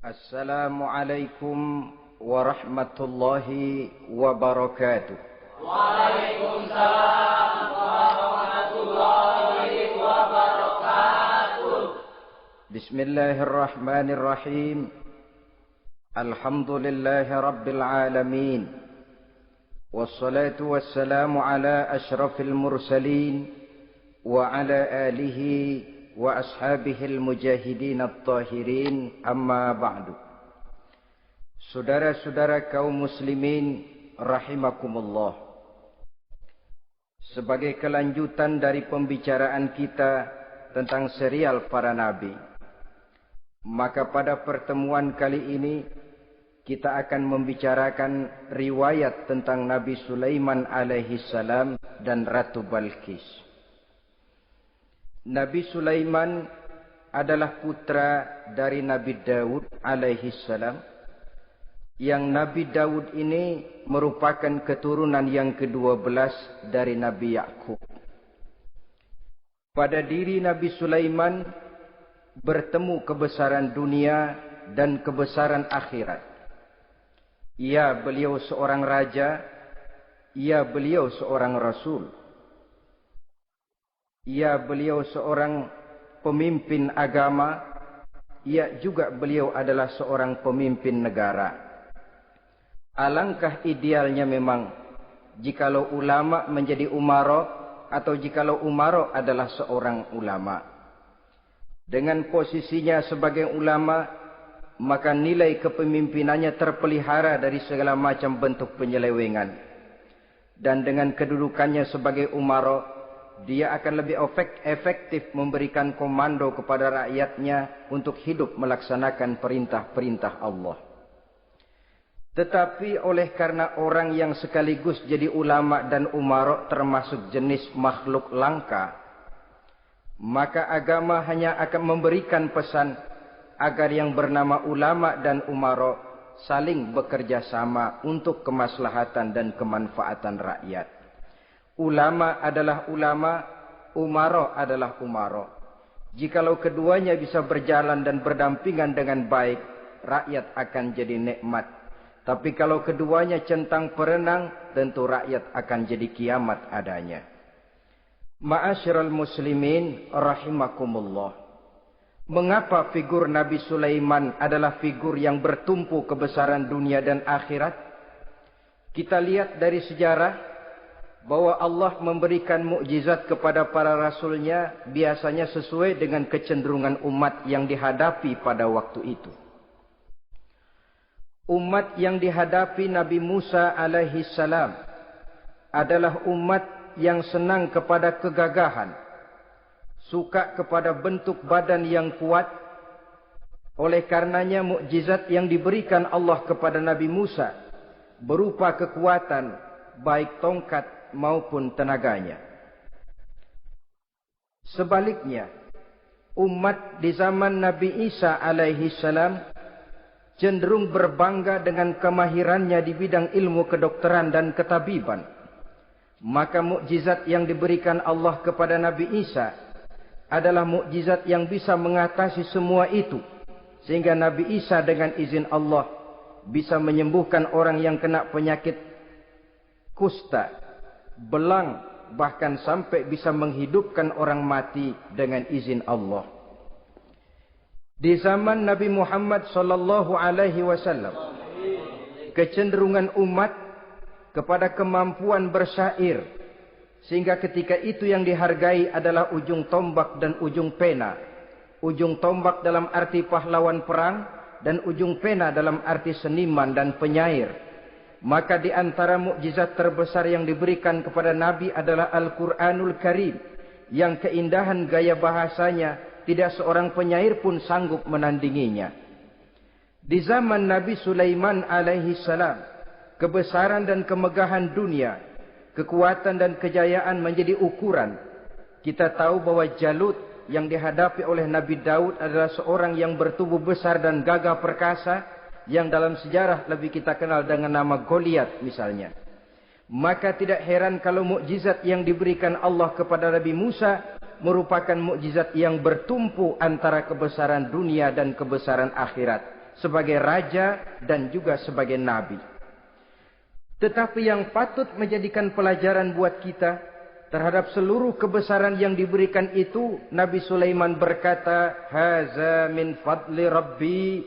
Assalamualaikum warahmatullahi wabarakatuh. Waalaikumsalam warahmatullahi wabarakatuh. Bismillahirrahmanirrahim. Alhamdulillahi rabbil alamin. Wassalatu wassalamu ala asyrafil mursalin wa ala alihi wa ashabihil mujahidin at-tahirin, amma ba'du. Saudara-saudara kaum muslimin rahimakumullah. Sebagai kelanjutan dari pembicaraan kita tentang serial para nabi, maka pada pertemuan kali ini kita akan membicarakan riwayat tentang Nabi Sulaiman alaihi salam dan Ratu Balqis. Nabi Sulaiman adalah putra dari Nabi Daud alaihi salam, yang Nabi Daud ini merupakan keturunan yang ke-12 dari Nabi Yakub. Pada diri Nabi Sulaiman bertemu kebesaran dunia dan kebesaran akhirat. Ya, beliau seorang raja, ya, beliau seorang rasul. Ya, beliau seorang pemimpin agama. Ya, juga beliau adalah seorang pemimpin negara. Alangkah idealnya memang jikalau ulama menjadi umara, atau jikalau umara adalah seorang ulama. Dengan posisinya sebagai ulama, maka nilai kepemimpinannya terpelihara dari segala macam bentuk penyelewengan. Dan dengan kedudukannya sebagai umara, dia akan lebih efektif memberikan komando kepada rakyatnya untuk hidup melaksanakan perintah-perintah Allah. Tetapi oleh karena orang yang sekaligus jadi ulama dan umara termasuk jenis makhluk langka, maka agama hanya akan memberikan pesan agar yang bernama ulama dan umara saling bekerja sama untuk kemaslahatan dan kemanfaatan rakyat. Ulama adalah ulama, umara adalah umara. Jikalau keduanya bisa berjalan dan berdampingan dengan baik, rakyat akan jadi nikmat. Tapi kalau keduanya centang perenang, tentu rakyat akan jadi kiamat adanya. Ma'asyiral muslimin rahimakumullah. Mengapa figur Nabi Sulaiman adalah figur yang bertumpu kebesaran dunia dan akhirat? Kita lihat dari sejarah bahwa Allah memberikan mukjizat kepada para rasulnya biasanya sesuai dengan kecenderungan umat yang dihadapi pada waktu itu. Umat yang dihadapi Nabi Musa alaihi salam adalah umat yang senang kepada kegagahan, suka kepada bentuk badan yang kuat. Oleh karenanya mukjizat yang diberikan Allah kepada Nabi Musa berupa kekuatan, baik tongkat maupun tenaganya. Sebaliknya, umat di zaman Nabi Isa alaihi salam cenderung berbangga dengan kemahirannya di bidang ilmu kedokteran dan ketabiban. Maka mukjizat yang diberikan Allah kepada Nabi Isa adalah mukjizat yang bisa mengatasi semua itu, sehingga Nabi Isa dengan izin Allah bisa menyembuhkan orang yang kena penyakit kusta, belang, bahkan sampai bisa menghidupkan orang mati dengan izin Allah. Di zaman Nabi Muhammad sallallahu alaihi wasallam, kecenderungan umat kepada kemampuan bersyair, sehingga ketika itu yang dihargai adalah ujung tombak dan ujung pena. Ujung tombak dalam arti pahlawan perang, dan ujung pena dalam arti seniman dan penyair. Maka di antara mukjizat terbesar yang diberikan kepada Nabi adalah Al-Quranul Karim, yang keindahan gaya bahasanya tidak seorang penyair pun sanggup menandinginya. Di zaman Nabi Sulaiman alaihi salam, kebesaran dan kemegahan dunia, kekuatan dan kejayaan menjadi ukuran. Kita tahu bahwa Jalut yang dihadapi oleh Nabi Daud adalah seorang yang bertubuh besar dan gagah perkasa, yang dalam sejarah lebih kita kenal dengan nama Goliat misalnya. Maka tidak heran kalau mukjizat yang diberikan Allah kepada Nabi Musa merupakan mukjizat yang bertumpu antara kebesaran dunia dan kebesaran akhirat, sebagai raja dan juga sebagai nabi. Tetapi yang patut menjadikan pelajaran buat kita terhadap seluruh kebesaran yang diberikan itu, Nabi Sulaiman berkata, "Haza min fadli Rabbi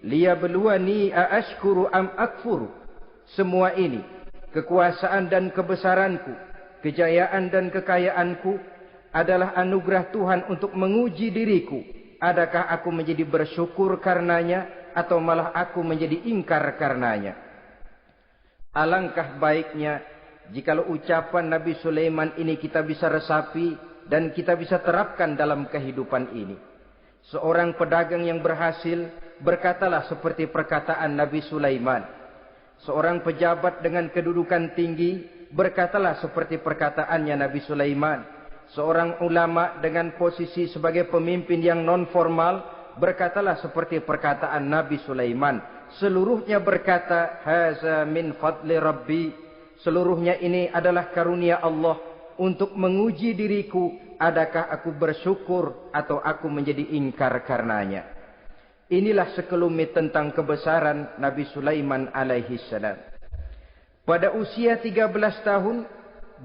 liyabluwani aashkuru am akfuru." Semua ini, kekuasaan dan kebesaranku, kejayaan dan kekayaanku, adalah anugerah Tuhan untuk menguji diriku. Adakah aku menjadi bersyukur karenanya atau malah aku menjadi ingkar karenanya? Alangkah baiknya jikalau ucapan Nabi Sulaiman ini kita bisa resapi dan kita bisa terapkan dalam kehidupan ini. Seorang pedagang yang berhasil berkatalah seperti perkataan Nabi Sulaiman. Seorang pejabat dengan kedudukan tinggi berkatalah seperti perkataannya Nabi Sulaiman. Seorang ulama dengan posisi sebagai pemimpin yang non formal berkatalah seperti perkataan Nabi Sulaiman. Seluruhnya berkata, "Haza min fadli Rabbi." Seluruhnya ini adalah karunia Allah untuk menguji diriku, adakah aku bersyukur atau aku menjadi ingkar karenanya. Inilah sekelumit tentang kebesaran Nabi Sulaiman alaihi salam. Pada usia 13 tahun,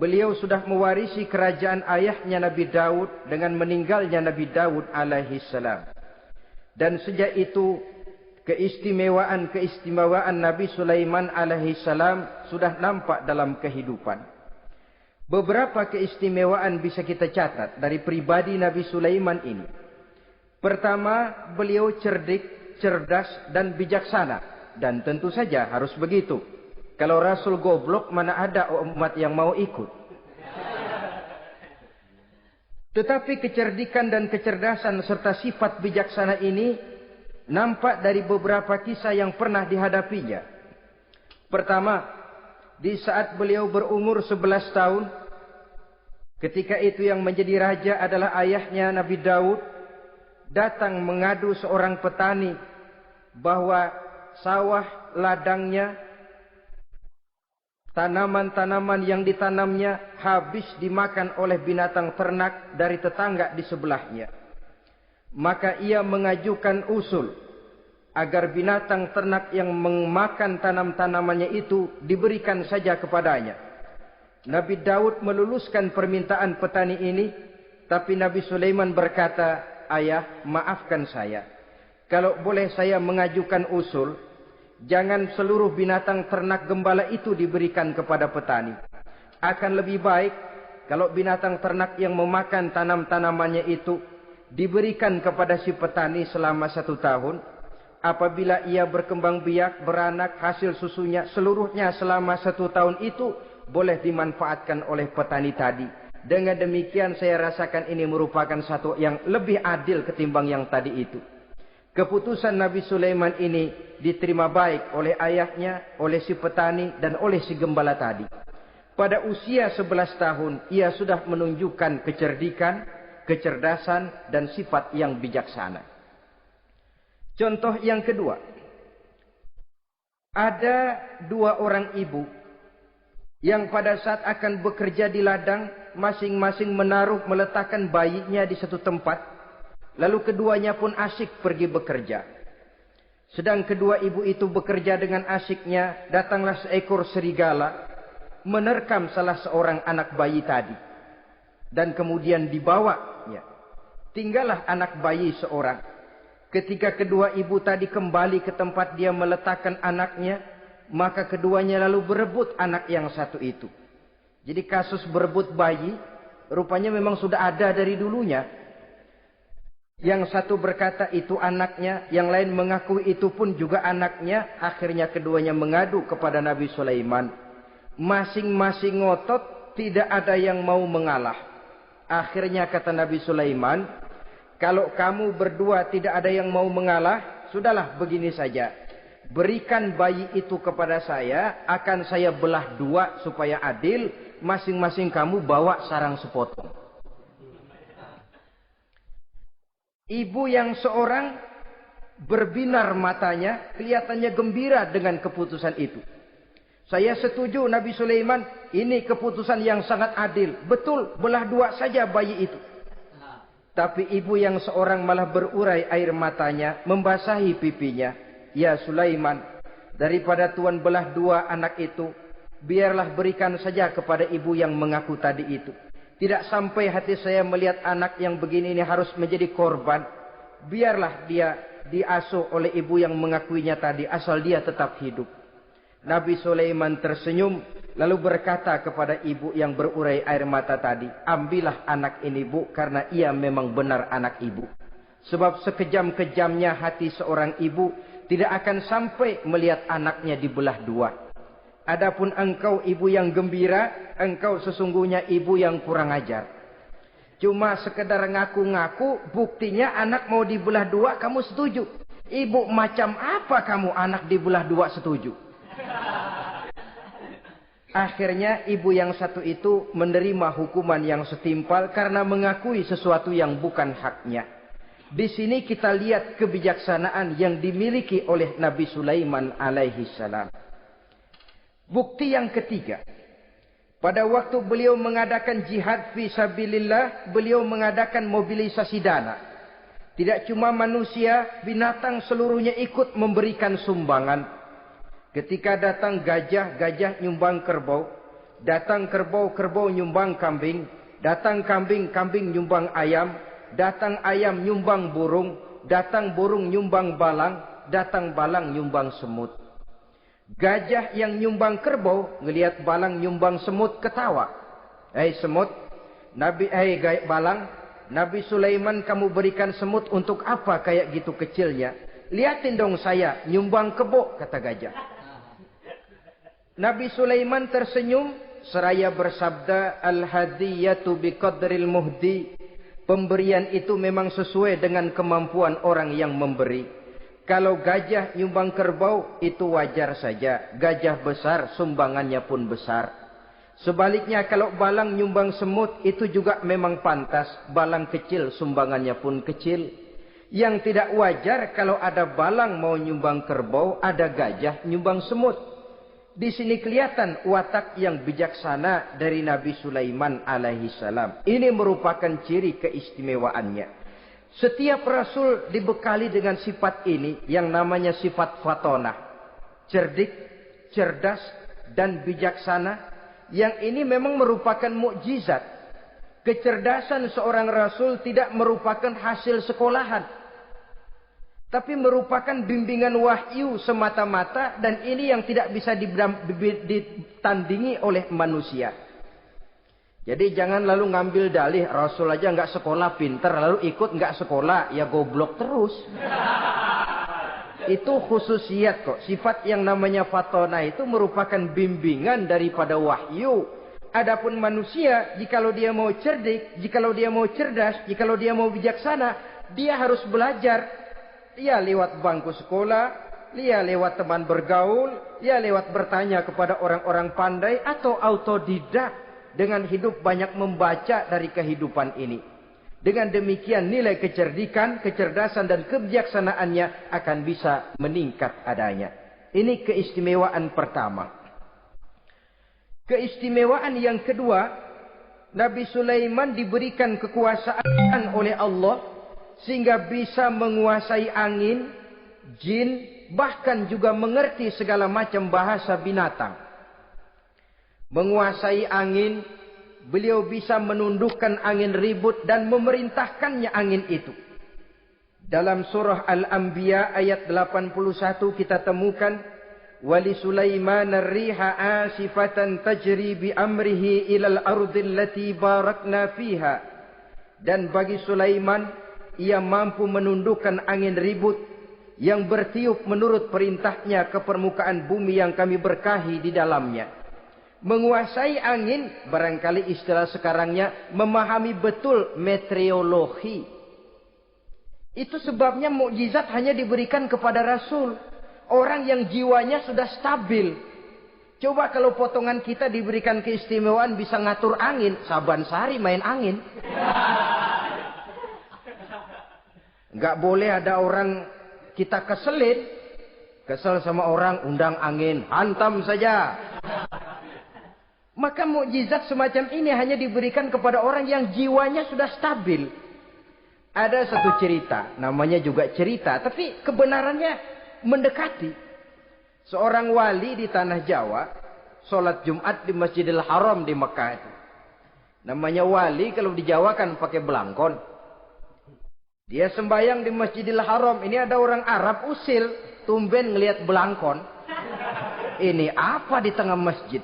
beliau sudah mewarisi kerajaan ayahnya Nabi Daud dengan meninggalnya Nabi Daud alaihi salam. Dan sejak itu, keistimewaan Nabi Sulaiman alaihi salam sudah nampak dalam kehidupan. Beberapa keistimewaan bisa kita catat dari pribadi Nabi Sulaiman ini. Pertama, beliau cerdik, cerdas dan bijaksana. Dan tentu saja harus begitu. Kalau Rasul goblok, mana ada umat yang mau ikut. Tetapi kecerdikan dan kecerdasan serta sifat bijaksana ini nampak dari beberapa kisah yang pernah dihadapinya. Pertama, di saat beliau berumur 11 tahun, ketika itu yang menjadi raja adalah ayahnya Nabi Daud, datang mengadu seorang petani bahwa sawah ladangnya, tanaman-tanaman yang ditanamnya habis dimakan oleh binatang ternak dari tetangga di sebelahnya. Maka ia mengajukan usul agar binatang ternak yang memakan tanam-tanamannya itu diberikan saja kepadanya. Nabi Daud meluluskan permintaan petani ini, tapi Nabi Sulaiman berkata, "Ayah, maafkan saya. Kalau boleh saya mengajukan usul, jangan seluruh binatang ternak gembala itu diberikan kepada petani. Akan lebih baik kalau binatang ternak yang memakan tanam-tanamannya itu diberikan kepada si petani selama 1 tahun. Apabila ia berkembang biak, beranak, hasil susunya seluruhnya selama 1 tahun itu boleh dimanfaatkan oleh petani tadi. Dengan demikian saya rasakan ini merupakan satu yang lebih adil ketimbang yang tadi itu." Keputusan Nabi Sulaiman ini diterima baik oleh ayahnya, oleh si petani dan oleh si gembala tadi. Pada usia 11 tahun ia sudah menunjukkan kecerdikan, kecerdasan dan sifat yang bijaksana. Contoh yang kedua, ada 2 orang ibu yang pada saat akan bekerja di ladang, masing-masing meletakkan bayinya di satu tempat, lalu keduanya pun asyik pergi bekerja. Sedang kedua ibu itu bekerja dengan asyiknya, datanglah seekor serigala menerkam salah seorang anak bayi tadi, dan kemudian dibawanya. Tinggallah anak bayi seorang. Ketika kedua ibu tadi kembali ke tempat dia meletakkan anaknya, maka keduanya lalu berebut anak yang satu itu. Jadi kasus berebut bayi rupanya memang sudah ada dari dulunya. Yang satu berkata itu anaknya, yang lain mengakui itu pun juga anaknya. Akhirnya keduanya mengadu kepada Nabi Sulaiman. Masing-masing ngotot, tidak ada yang mau mengalah. Akhirnya kata Nabi Sulaiman, "Kalau kamu berdua tidak ada yang mau mengalah, sudahlah begini saja. Berikan bayi itu kepada saya, akan saya belah 2 supaya adil. Masing-masing kamu bawa sarang sepotong." Ibu yang seorang berbinar matanya, kelihatannya gembira dengan keputusan itu. "Saya setuju Nabi Sulaiman, ini keputusan yang sangat adil. Betul, belah 2 saja bayi itu." Tapi ibu yang seorang malah berurai air matanya, membasahi pipinya. "Ya Sulaiman, daripada Tuhan belah dua anak itu, biarlah berikan saja kepada ibu yang mengaku tadi itu. Tidak sampai hati saya melihat anak yang begini ini harus menjadi korban. Biarlah dia diasuh oleh ibu yang mengakuinya tadi, asal dia tetap hidup." Nabi Sulaiman tersenyum, lalu berkata kepada ibu yang berurai air mata tadi, "Ambillah anak ini, Bu, karena ia memang benar anak ibu. Sebab sekejam-kejamnya hati seorang ibu tidak akan sampai melihat anaknya dibelah dua. Adapun engkau ibu yang gembira, engkau sesungguhnya ibu yang kurang ajar. Cuma sekedar ngaku-ngaku, buktinya anak mau dibelah dua kamu setuju. Ibu macam apa kamu anak dibelah dua setuju?" Akhirnya ibu yang satu itu menerima hukuman yang setimpal karena mengakui sesuatu yang bukan haknya. Di sini kita lihat kebijaksanaan yang dimiliki oleh Nabi Sulaiman alaihi salam. Bukti yang ketiga, pada waktu beliau mengadakan jihad fi sabilillah, beliau mengadakan mobilisasi dana. Tidak cuma manusia, binatang seluruhnya ikut memberikan sumbangan. Ketika datang gajah, gajah nyumbang kerbau. Datang kerbau, kerbau nyumbang kambing. Datang kambing, kambing nyumbang ayam. Datang ayam nyumbang burung. Datang burung nyumbang balang. Datang balang nyumbang semut. Gajah yang nyumbang kerbau ngelihat balang nyumbang semut ketawa. "Hei semut, balang, Nabi Sulaiman kamu berikan semut untuk apa kayak gitu kecilnya? Lihatin dong saya nyumbang kebo," kata gajah. Nabi Sulaiman tersenyum seraya bersabda, "Al-hadiyatu biqadril muhdi." Pemberian itu memang sesuai dengan kemampuan orang yang memberi. Kalau gajah nyumbang kerbau, itu wajar saja. Gajah besar, sumbangannya pun besar. Sebaliknya kalau balang nyumbang semut, itu juga memang pantas. Balang kecil, sumbangannya pun kecil. Yang tidak wajar kalau ada balang mau nyumbang kerbau, ada gajah nyumbang semut. Di sini kelihatan watak yang bijaksana dari Nabi Sulaiman alaihi salam. Ini merupakan ciri keistimewaannya. Setiap rasul dibekali dengan sifat ini yang namanya sifat fatonah. Cerdik, cerdas, dan bijaksana. Yang ini memang merupakan mukjizat. Kecerdasan seorang rasul tidak merupakan hasil sekolahan. Tapi merupakan bimbingan wahyu semata-mata. Dan ini yang tidak bisa ditandingi oleh manusia. Jadi jangan lalu ngambil dalih Rasul aja nggak sekolah pinter lalu ikut nggak sekolah ya goblok terus. Itu khususiat kok. Sifat yang namanya fatona itu merupakan bimbingan daripada wahyu. Adapun manusia, jikalau dia mau cerdik, jikalau dia mau cerdas, jikalau dia mau bijaksana, dia harus belajar. Dia lewat bangku sekolah, dia lewat teman bergaul, dia lewat bertanya kepada orang-orang pandai atau autodidak. Dengan hidup banyak membaca dari kehidupan ini. Dengan demikian nilai kecerdikan, kecerdasan dan kebijaksanaannya akan bisa meningkat adanya. Ini keistimewaan pertama. Keistimewaan yang kedua, Nabi Sulaiman diberikan kekuasaan oleh Allah sehingga bisa menguasai angin, jin, bahkan juga mengerti segala macam bahasa binatang. Menguasai angin, beliau bisa menundukkan angin ribut dan memerintahkannya angin itu. Dalam surah Al-Anbiya ayat 81 kita temukan, "Wali Sulaiman ar-riha asifatan tajri bi amrihi ilal ardil lati barakna fiha." Dan bagi Sulaiman, ia mampu menundukkan angin ribut yang bertiup menurut perintahnya ke permukaan bumi yang kami berkahi di dalamnya. Menguasai angin, barangkali istilah sekarangnya, memahami betul meteorologi. Itu sebabnya mukjizat hanya diberikan kepada Rasul. Orang yang jiwanya sudah stabil. Coba kalau potongan kita diberikan keistimewaan bisa ngatur angin, Saban Sari main angin. Nggak boleh ada orang kita keselin. Kesel sama orang, undang angin, hantam saja. Maka mukjizat semacam ini hanya diberikan kepada orang yang jiwanya sudah stabil. Ada satu cerita, namanya juga cerita, tapi kebenarannya mendekati. Seorang wali di tanah Jawa sholat Jumat di Masjidil Haram di Mekah itu. Namanya wali kalau di Jawa kan pakai belangkon. Dia sembahyang di Masjidil Haram. Ini ada orang Arab usil. Tumben ngelihat belangkon. Ini apa di tengah masjid?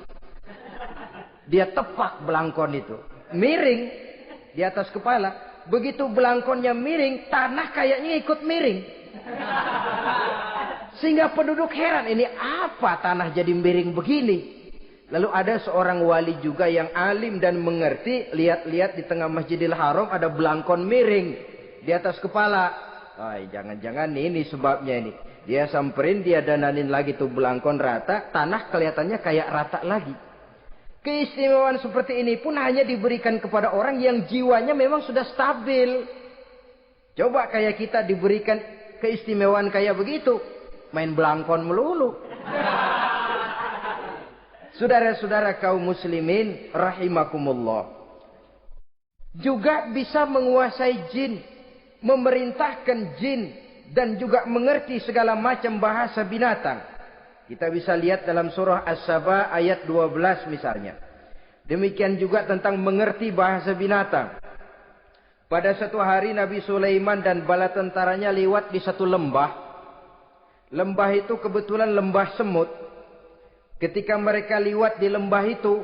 Dia tepak belangkon itu. Miring di atas kepala. Begitu belangkonnya miring, tanah kayaknya ikut miring. Sehingga penduduk heran. Ini apa tanah jadi miring begini? Lalu ada seorang wali juga yang alim dan mengerti. Lihat-lihat di tengah Masjidil Haram ada belangkon miring di atas kepala. Jangan-jangan ini sebabnya ini. Dia samperin, dia dananin lagi tuh belangkon rata. Tanah kelihatannya kayak rata lagi. Keistimewaan seperti ini pun hanya diberikan kepada orang yang jiwanya memang sudah stabil. Coba kayak kita diberikan keistimewaan kayak begitu. Main belangkon melulu. Saudara-saudara kaum muslimin rahimakumullah. Juga bisa menguasai jin. Memerintahkan jin. Dan juga mengerti segala macam bahasa binatang. Kita bisa lihat dalam surah As-Saba ayat 12 misalnya. Demikian juga tentang mengerti bahasa binatang. Pada satu hari Nabi Sulaiman dan bala tentaranya lewat di satu lembah. Lembah itu kebetulan lembah semut. Ketika mereka lewat di lembah itu,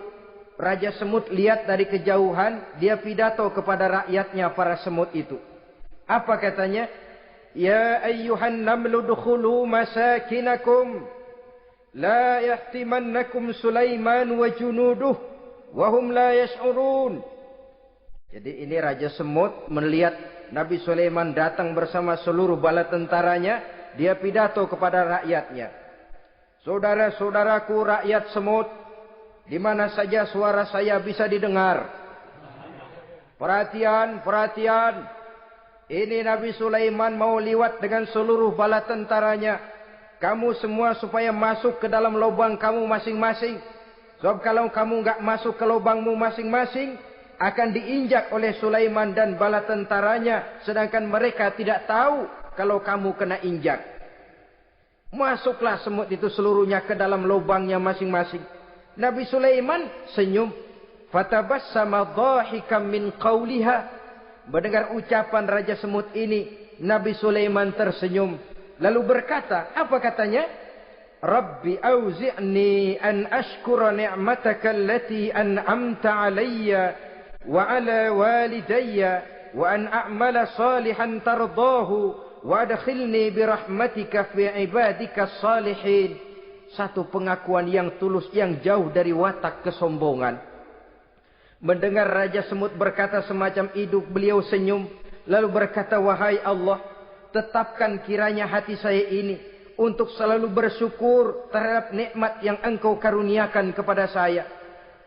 Raja Semut lihat dari kejauhan, dia pidato kepada rakyatnya para semut itu. Apa katanya? Ya ayyuhan namlu dukhulu masakinakum. La yahtimannakum Sulaiman wa junuduh. Wahum la yash'urun. Jadi ini Raja Semut melihat Nabi Sulaiman datang bersama seluruh bala tentaranya. Dia pidato kepada rakyatnya. Saudara-saudaraku rakyat semut. Di mana saja suara saya bisa didengar. Perhatian, perhatian. Ini Nabi Sulaiman mau liwat dengan seluruh bala tentaranya. Kamu semua supaya masuk ke dalam lubang kamu masing-masing. Sebab kalau kamu enggak masuk ke lubangmu masing-masing, akan diinjak oleh Sulaiman dan bala tentaranya. Sedangkan mereka tidak tahu kalau kamu kena injak. Masuklah semut itu seluruhnya ke dalam lubangnya masing-masing. Nabi Sulaiman senyum. Fatabassama dhahikam min qawliha. Mendengar ucapan Raja Semut ini, Nabi Sulaiman tersenyum. Lalu berkata, apa katanya? Rabbi auzi'ni an ashkura ni'mataka allati an'amta alayya wa ala walidayya wa an a'mala salihan tardahu wa adkhilni birahmatika fi ibadika salihin. Satu pengakuan yang tulus, yang jauh dari watak kesombongan. Mendengar Raja Semut berkata semacam itu, beliau senyum. Lalu berkata, wahai Allah, tetapkan kiranya hati saya ini untuk selalu bersyukur terhadap nikmat yang engkau karuniakan kepada saya.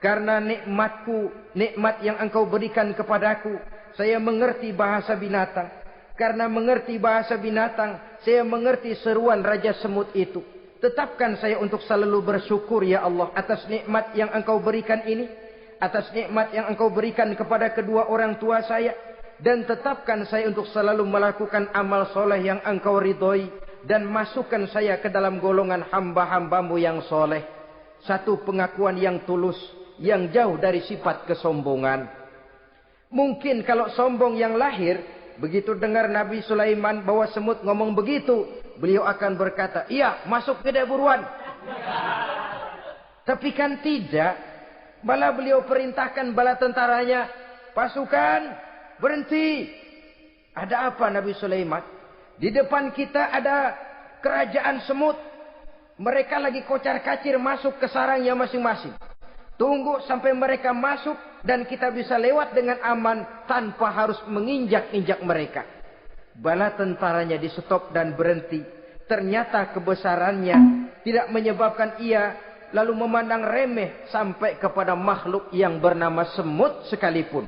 Karena nikmatku, nikmat yang engkau berikan kepadaku, saya mengerti bahasa binatang. Karena mengerti bahasa binatang, saya mengerti seruan Raja Semut itu. Tetapkan saya untuk selalu bersyukur ya Allah atas nikmat yang engkau berikan ini. Atas nikmat yang engkau berikan kepada kedua orang tua saya. Dan tetapkan saya untuk selalu melakukan amal soleh yang engkau ridhoi. Dan masukkan saya ke dalam golongan hamba-hambamu yang soleh. Satu pengakuan yang tulus. Yang jauh dari sifat kesombongan. Mungkin kalau sombong yang lahir. Begitu dengar Nabi Sulaiman bahwa semut ngomong begitu. Beliau akan berkata, iya masuk ke buruan. Tapi kan tidak. Malah beliau perintahkan bala tentaranya. Pasukan, berhenti. Ada apa Nabi Sulaiman? Di depan kita ada kerajaan semut. Mereka lagi kocar-kacir masuk ke sarangnya masing-masing. Tunggu sampai mereka masuk. Dan kita bisa lewat dengan aman. Tanpa harus menginjak-injak mereka. Bala tentaranya di stop dan berhenti. Ternyata kebesarannya tidak menyebabkan ia lalu memandang remeh sampai kepada makhluk yang bernama semut sekalipun.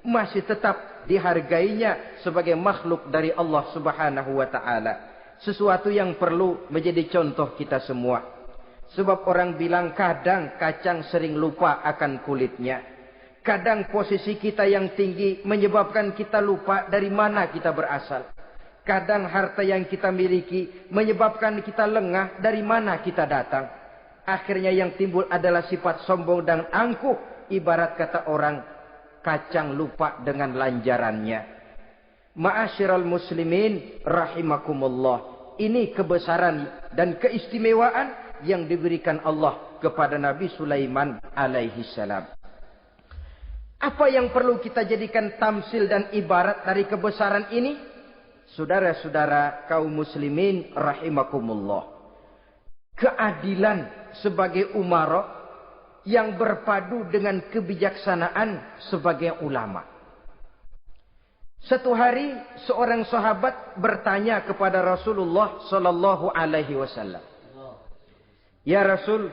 Masih tetap dihargainya sebagai makhluk dari Allah Subhanahu wa ta'ala. Sesuatu yang perlu menjadi contoh kita semua. Sebab orang bilang kadang kacang sering lupa akan kulitnya. Kadang posisi kita yang tinggi menyebabkan kita lupa dari mana kita berasal. Kadang harta yang kita miliki menyebabkan kita lengah dari mana kita datang. Akhirnya yang timbul adalah sifat sombong dan angkuh. Ibarat kata orang, kacang lupa dengan lanjarannya. Ma'asyiral muslimin rahimakumullah. Ini kebesaran dan keistimewaan yang diberikan Allah kepada Nabi Sulaiman alaihi salam. Apa yang perlu kita jadikan tamsil dan ibarat dari kebesaran ini? Saudara-saudara kaum muslimin rahimakumullah. Keadilan sebagai umara yang berpadu dengan kebijaksanaan sebagai ulama. Satu hari seorang sahabat bertanya kepada Rasulullah sallallahu alaihi wasallam. Ya Rasul,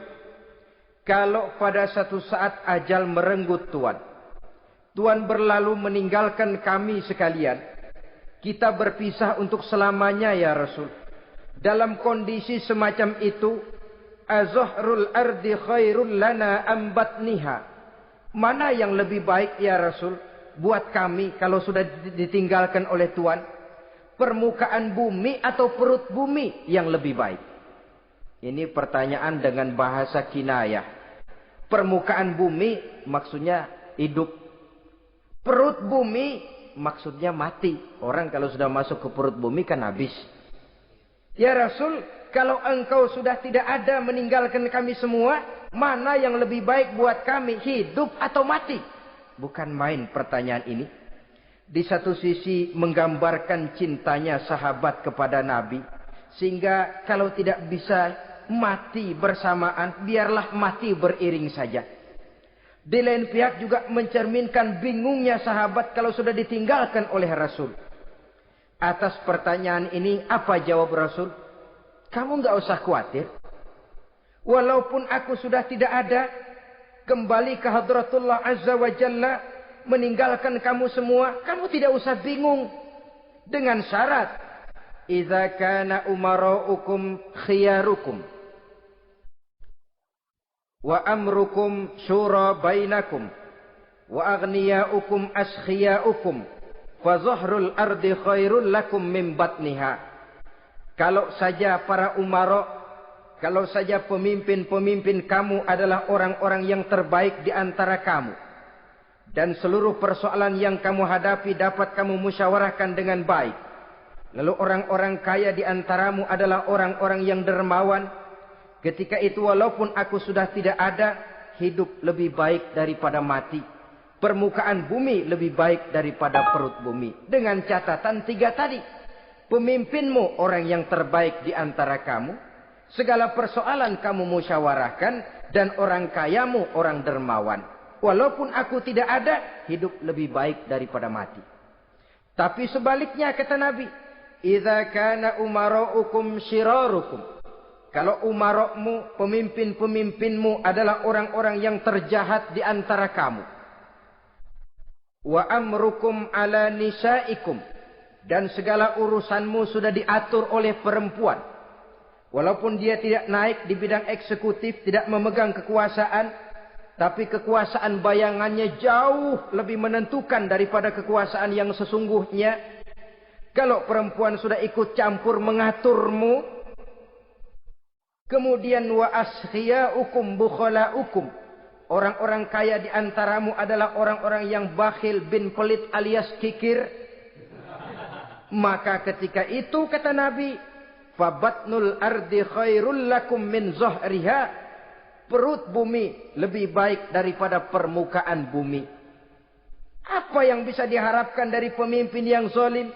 kalau pada satu saat ajal merenggut Tuhan berlalu meninggalkan kami sekalian, kita berpisah untuk selamanya ya Rasul. Dalam kondisi semacam itu, azahrul ardi khairul lana am batniha. Mana yang lebih baik ya Rasul buat kami kalau sudah ditinggalkan oleh Tuhan? Permukaan bumi atau perut bumi yang lebih baik? Ini pertanyaan dengan bahasa kinayah. Permukaan bumi maksudnya hidup. Perut bumi maksudnya mati. Orang kalau sudah masuk ke perut bumi kan habis. Ya Rasul, kalau engkau sudah tidak ada meninggalkan kami semua, mana yang lebih baik buat kami, hidup atau mati? Bukan main pertanyaan ini. Di satu sisi menggambarkan cintanya sahabat kepada Nabi. Sehingga kalau tidak bisa mati bersamaan, biarlah mati beriring saja. Di lain pihak juga mencerminkan bingungnya sahabat kalau sudah ditinggalkan oleh Rasul. Atas pertanyaan ini, apa jawab Rasul? Kamu nggak usah khawatir. Walaupun aku sudah tidak ada, kembali ke hadratullah azza wa jalla, meninggalkan kamu semua, kamu tidak usah bingung. Dengan syarat, idza kana umaraukum khiyarukum wa amrukum syura bainakum wa aghniyaukum askhiyaukum fa zahrul ardi khairul lakum min batniha. Kalau saja para umara, kalau saja pemimpin-pemimpin kamu adalah orang-orang yang terbaik di antara kamu, dan seluruh persoalan yang kamu hadapi dapat kamu musyawarahkan dengan baik, lalu orang-orang kaya di antaramu adalah orang-orang yang dermawan, ketika itu walaupun aku sudah tidak ada, hidup lebih baik daripada mati. Permukaan bumi lebih baik daripada perut bumi. Dengan catatan 3 tadi. Pemimpinmu orang yang terbaik di antara kamu. Segala persoalan kamu musyawarahkan. Dan orang kayamu orang dermawan. Walaupun aku tidak ada, hidup lebih baik daripada mati. Tapi sebaliknya kata Nabi. Idza kana umaraukum syirarukum. Kalau umarokmu, pemimpin-pemimpinmu adalah orang-orang yang terjahat di antara kamu. Wa amrukum ala nisaikum. Dan segala urusanmu sudah diatur oleh perempuan. Walaupun dia tidak naik di bidang eksekutif, tidak memegang kekuasaan. Tapi kekuasaan bayangannya jauh lebih menentukan daripada kekuasaan yang sesungguhnya. Kalau perempuan sudah ikut campur mengaturmu, kemudian wa askhiyaukum bukhalaukum. Orang-orang kaya di antaramu adalah orang-orang yang bakhil bin pelit alias kikir. Maka ketika itu kata Nabi, fabatnul ardi khairul lakum min zahriha. Perut bumi lebih baik daripada permukaan bumi. Apa yang bisa diharapkan dari pemimpin yang zalim,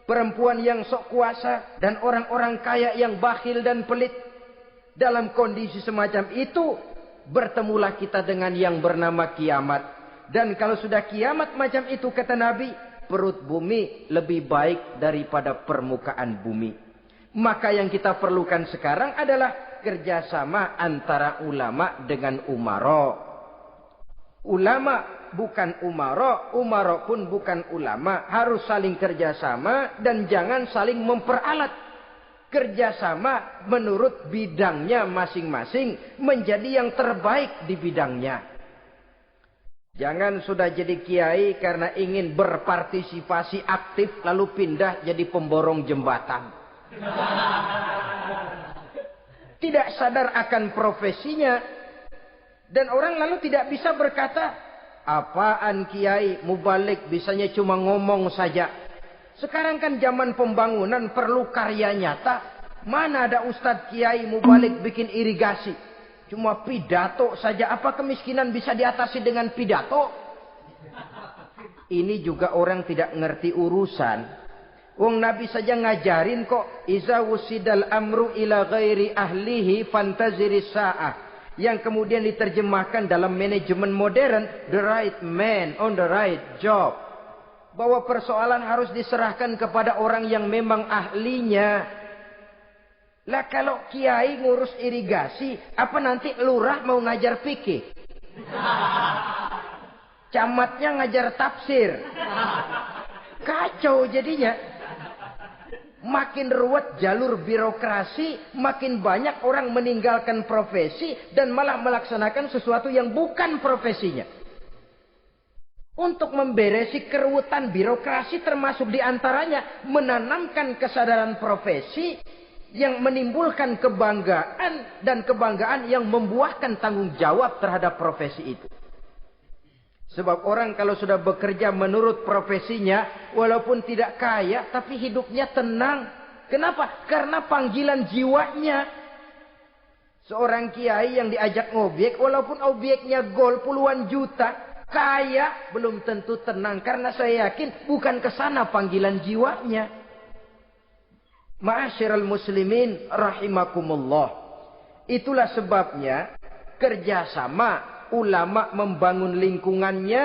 perempuan yang sok kuasa, dan orang-orang kaya yang bakhil dan pelit? Dalam kondisi semacam itu, bertemulah kita dengan yang bernama kiamat. Dan kalau sudah kiamat macam itu kata Nabi, perut bumi lebih baik daripada permukaan bumi. Maka yang kita perlukan sekarang adalah kerjasama antara ulama dengan umara. Ulama bukan umara, umara pun bukan ulama. Harus saling kerjasama dan jangan saling memperalat. Kerjasama menurut bidangnya masing-masing menjadi yang terbaik di bidangnya. Jangan sudah jadi kiai karena ingin berpartisipasi aktif lalu pindah jadi pemborong jembatan. Tidak sadar akan profesinya. Dan orang lalu tidak bisa berkata, apaan kiai mubalik bisanya cuma ngomong saja. Sekarang kan zaman pembangunan perlu karya nyata. Mana ada ustadz kiai mubalik bikin irigasi. Cuma pidato saja. Apa kemiskinan bisa diatasi dengan pidato? Ini juga orang tidak ngerti urusan. Wong Nabi saja ngajarin kok. Iza wusidal amru ila ghairi ahlihi fantaziri sa'ah. Yang kemudian diterjemahkan dalam manajemen modern. The right man on the right job. Bahwa persoalan harus diserahkan kepada orang yang memang ahlinya. Lah kalau kiai ngurus irigasi, apa nanti lurah mau ngajar fikih? Camatnya ngajar tafsir. Kacau jadinya. Makin ruwet jalur birokrasi, makin banyak orang meninggalkan profesi dan malah melaksanakan sesuatu yang bukan profesinya. Untuk memberesi keruwetan birokrasi termasuk diantaranya menanamkan kesadaran profesi yang menimbulkan kebanggaan dan kebanggaan yang membuahkan tanggung jawab terhadap profesi itu. Sebab orang kalau sudah bekerja menurut profesinya, walaupun tidak kaya, tapi hidupnya tenang. Kenapa? Karena panggilan jiwanya. Seorang kiai yang diajak ngobek, walaupun objeknya gol puluhan juta, kaya, belum tentu tenang. Karena saya yakin bukan ke sana panggilan jiwanya. Ma'asyiral muslimin rahimakumullah. Itulah sebabnya kerjasama ulama membangun lingkungannya,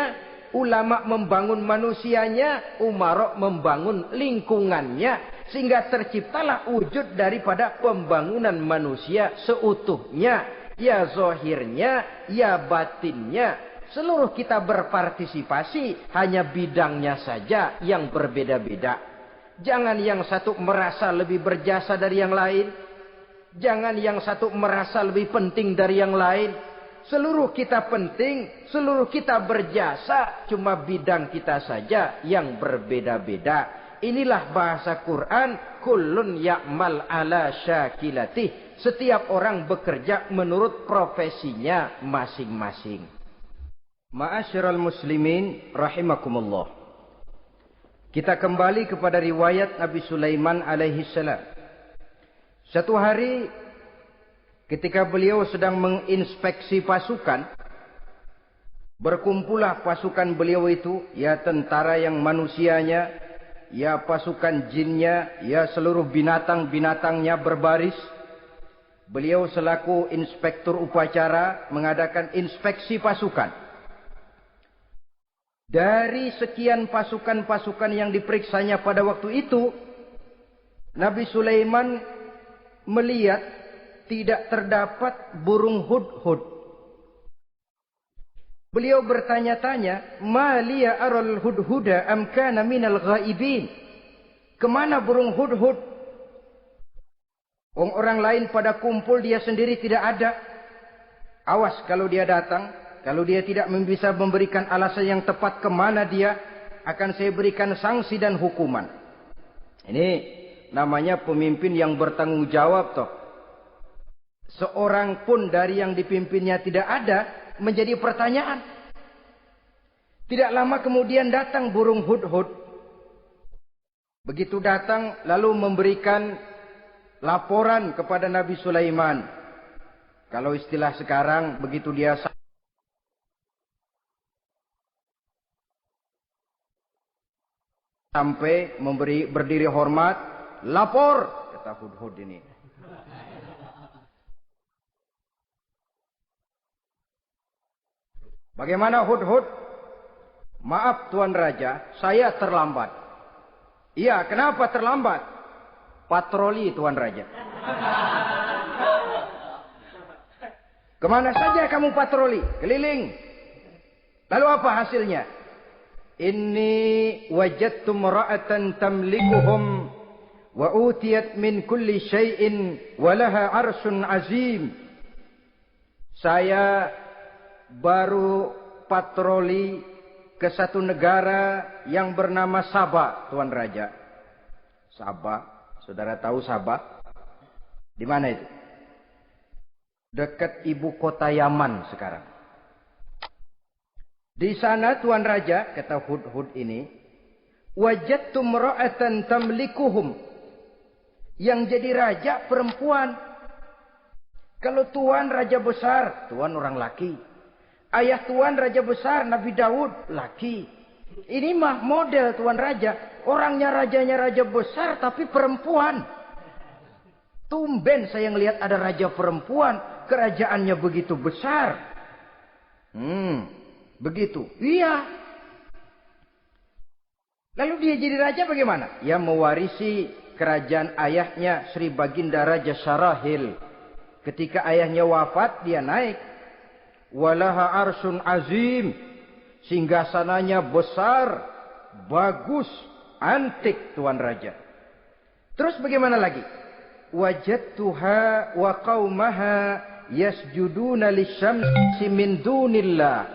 ulama membangun manusianya, umarok membangun lingkungannya, sehingga terciptalah wujud daripada pembangunan manusia seutuhnya, ya zahirnya, ya batinnya. Seluruh kita berpartisipasi, hanya bidangnya saja yang berbeda-beda. Jangan yang satu merasa lebih berjasa dari yang lain. Jangan yang satu merasa lebih penting dari yang lain. Seluruh kita penting, seluruh kita berjasa. Cuma bidang kita saja yang berbeda-beda. Inilah bahasa Quran. Kullun ya'mal ala syakilatih. Setiap orang bekerja menurut profesinya masing-masing. Ma'asyiral muslimin rahimakumullah. Kita kembali kepada riwayat Nabi Sulaiman alaihi salam. Satu hari ketika beliau sedang menginspeksi pasukan, berkumpullah pasukan beliau itu, ya tentara yang manusianya, ya pasukan jinnya, ya seluruh binatang-binatangnya berbaris. Beliau selaku inspektur upacara mengadakan inspeksi pasukan. Dari sekian pasukan-pasukan yang diperiksanya pada waktu itu, Nabi Sulaiman melihat tidak terdapat burung hudhud. Beliau bertanya-tanya, "Ma liya aral hudhuda am kana minal ghaibin?" Kemana burung hudhud? Orang lain pada kumpul, dia sendiri tidak ada. Awas kalau dia datang. Kalau dia tidak bisa memberikan alasan yang tepat kemana dia, akan saya berikan sanksi dan hukuman. Ini namanya pemimpin yang bertanggung jawab toh. Seorang pun dari yang dipimpinnya tidak ada, menjadi pertanyaan. Tidak lama kemudian datang burung hudhud. Begitu datang lalu memberikan laporan kepada Nabi Sulaiman. Kalau istilah sekarang, begitu dia sampai berdiri hormat, lapor, kata hudhud ini. Bagaimana hudhud? Maaf Tuan Raja, saya terlambat. Iya, kenapa terlambat? Patroli Tuan Raja. Kemana saja kamu patroli? Keliling. Lalu apa hasilnya? Inni wajadtu imra'atan tamlikuhum wa utiyat min kulli syai'in wa laha 'arsyun 'azim. Saya baru patroli ke satu negara yang bernama Sabah, Tuan Raja. Sabah, saudara tahu Sabah? Di mana itu? Dekat ibu kota Yaman sekarang. Di sana Tuan Raja, kata Hudhud ini, wajadtu mra'atan tamlikuhum. Yang jadi raja perempuan. Kalau Tuan raja besar, Tuan orang laki. Ayah Tuan raja besar, Nabi Daud, laki. Ini mah model Tuan Raja. Orangnya rajanya raja besar tapi perempuan. Tumben saya ngelihat ada raja perempuan. Kerajaannya begitu besar. Begitu. Iya. Lalu dia jadi raja bagaimana? Ya mewarisi kerajaan ayahnya Sri Baginda Raja Syarahil. Ketika ayahnya wafat dia naik. Walaha arsun azim. Singgasananya besar. Bagus. Antik Tuan Raja. Terus bagaimana lagi? Wajadtuha wa qaumaha yasjuduna lisyamsi min dunillah.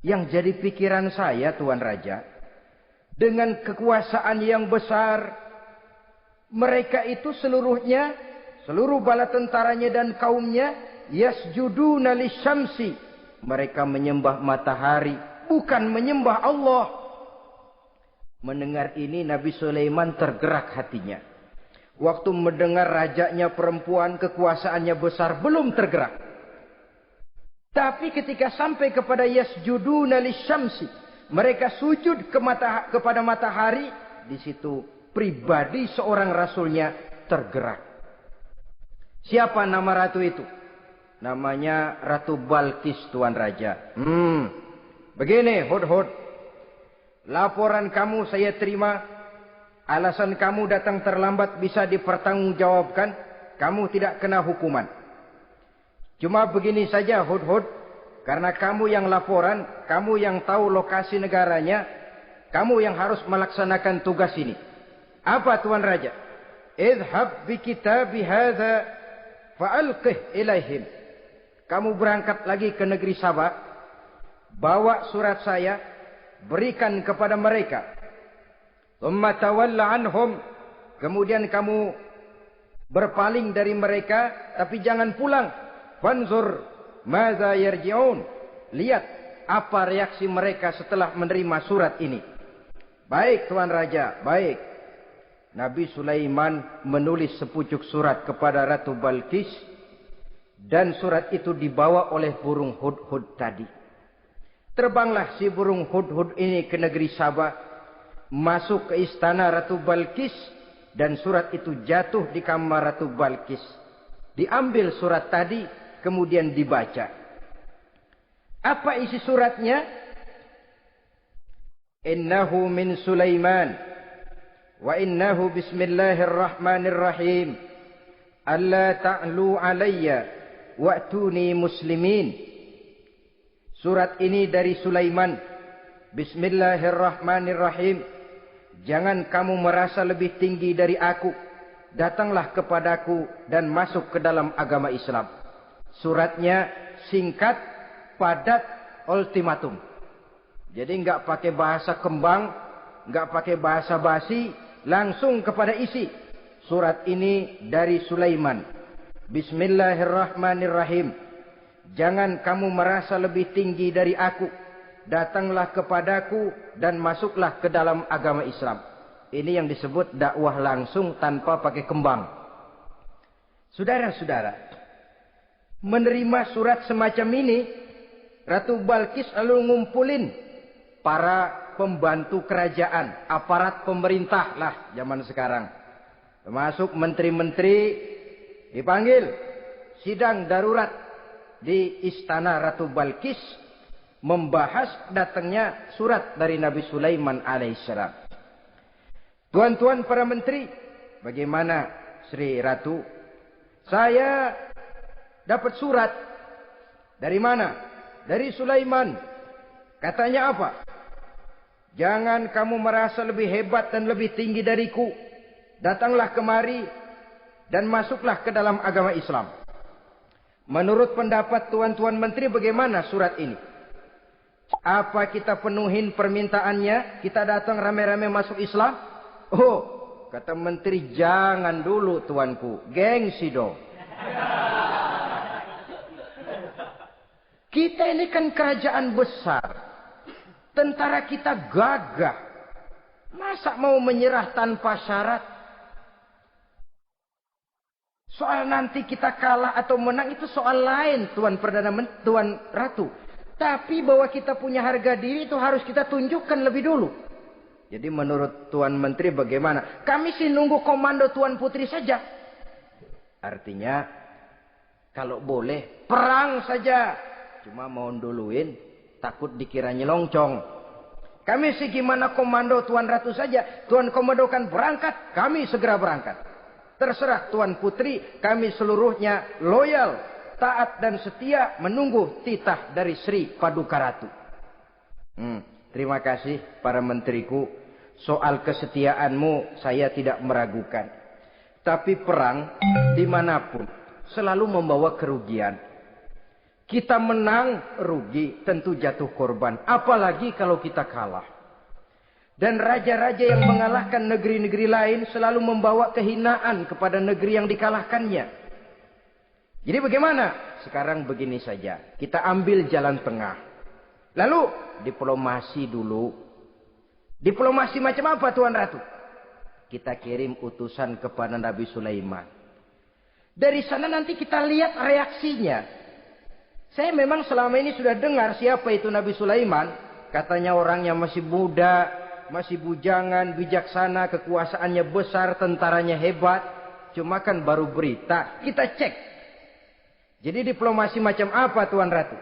Yang jadi pikiran saya Tuan Raja. Dengan kekuasaan yang besar. Mereka itu seluruhnya. Seluruh bala tentaranya dan kaumnya. Yasjuduna lisyamsi. Mereka menyembah matahari. Bukan menyembah Allah. Mendengar ini Nabi Sulaiman tergerak hatinya. Waktu mendengar rajanya perempuan, kekuasaannya besar, belum tergerak. Tapi ketika sampai kepada yasjuduna lisyamsi. Mereka sujud kepada matahari. Di situ pribadi seorang rasulnya tergerak. Siapa nama ratu itu? Namanya Ratu Balkis Tuan Raja. Begini Hudhud. Laporan kamu saya terima. Alasan kamu datang terlambat bisa dipertanggungjawabkan. Kamu tidak kena hukuman. Cuma begini saja Hudhud. Karena kamu yang laporan. Kamu yang tahu lokasi negaranya. Kamu yang harus melaksanakan tugas ini. Apa Tuan Raja? Idhab bi kitabi hadha fa'alqih ilaihim. Kamu berangkat lagi ke negeri Sabah. Bawa surat saya. Berikan kepada mereka. Thumma tawalla anhum. Kemudian kamu berpaling dari mereka. Tapi jangan pulang. Fanzur madza yarji'un. Lihat apa reaksi mereka setelah menerima surat ini. Baik Tuan Raja, baik. Nabi Sulaiman menulis sepucuk surat kepada Ratu Balkis. Dan surat itu dibawa oleh burung Hudhud tadi. Terbanglah si burung Hudhud ini ke negeri Sabah. Masuk ke istana Ratu Balkis. Dan surat itu jatuh di kamar Ratu Balkis. Diambil surat tadi. Kemudian dibaca. Apa isi suratnya? Innahu min Sulaiman. Wa innahu bismillahirrahmanirrahim. Alla ta'lu alayya. Wa'tuni muslimin. Surat ini dari Sulaiman. Bismillahirrahmanirrahim. Jangan kamu merasa lebih tinggi dari aku. Datanglah kepadaku dan masuk ke dalam agama Islam. Suratnya singkat, padat, ultimatum. Jadi enggak pakai bahasa kembang, enggak pakai bahasa basi, langsung kepada isi. Surat ini dari Sulaiman. Bismillahirrahmanirrahim. Jangan kamu merasa lebih tinggi dari aku. Datanglah kepadaku dan masuklah ke dalam agama Islam. Ini yang disebut dakwah langsung tanpa pakai kembang. Saudara-saudara, menerima surat semacam ini, Ratu Balkis lalu ngumpulin para pembantu kerajaan, aparat pemerintah lah zaman sekarang. Termasuk menteri-menteri. Dipanggil sidang darurat di istana Ratu Balkis. Membahas datangnya surat dari Nabi Sulaiman alaihissalam. Tuan-tuan para menteri. Bagaimana Sri Ratu? Saya dapat surat. Dari mana? Dari Sulaiman. Katanya apa? Jangan kamu merasa lebih hebat dan lebih tinggi dariku. Datanglah kemari. Dan masuklah ke dalam agama Islam. Menurut pendapat tuan-tuan menteri bagaimana surat ini? Apa kita penuhin permintaannya? Kita datang rame-rame masuk Islam? Oh, kata menteri, jangan dulu tuanku. Gengsi dong. Kita ini kan kerajaan besar. Tentara kita gagah. Masa mau menyerah tanpa syarat? Soal nanti kita kalah atau menang itu soal lain, Tuan Perdana Menteri, Tuan Ratu. Tapi bahwa kita punya harga diri itu harus kita tunjukkan lebih dulu. Jadi menurut Tuan Menteri bagaimana? Kami sih nunggu komando Tuan Putri saja. Artinya, kalau boleh, perang saja. Cuma mau duluin, takut dikira nyelongcong. Kami sih gimana komando Tuan Ratu saja. Tuan komandokan berangkat, kami segera berangkat. Terserah Tuan Putri, kami seluruhnya loyal, taat dan setia menunggu titah dari Sri Paduka Ratu. Terima kasih para menteriku. Soal kesetiaanmu saya tidak meragukan. Tapi perang dimanapun selalu membawa kerugian. Kita menang, rugi, tentu jatuh korban. Apalagi kalau kita kalah. Dan raja-raja yang mengalahkan negeri-negeri lain selalu membawa kehinaan kepada negeri yang dikalahkannya. Jadi bagaimana? Sekarang begini saja. Kita ambil jalan tengah. Lalu diplomasi dulu. Diplomasi macam apa Tuan Ratu? Kita kirim utusan kepada Nabi Sulaiman. Dari sana nanti kita lihat reaksinya. Saya memang selama ini sudah dengar siapa itu Nabi Sulaiman. Katanya orangnya masih muda, masih bujangan, bijaksana, kekuasaannya besar, tentaranya hebat. Cuma kan baru berita. Kita cek. Jadi diplomasi macam apa Tuan Ratu?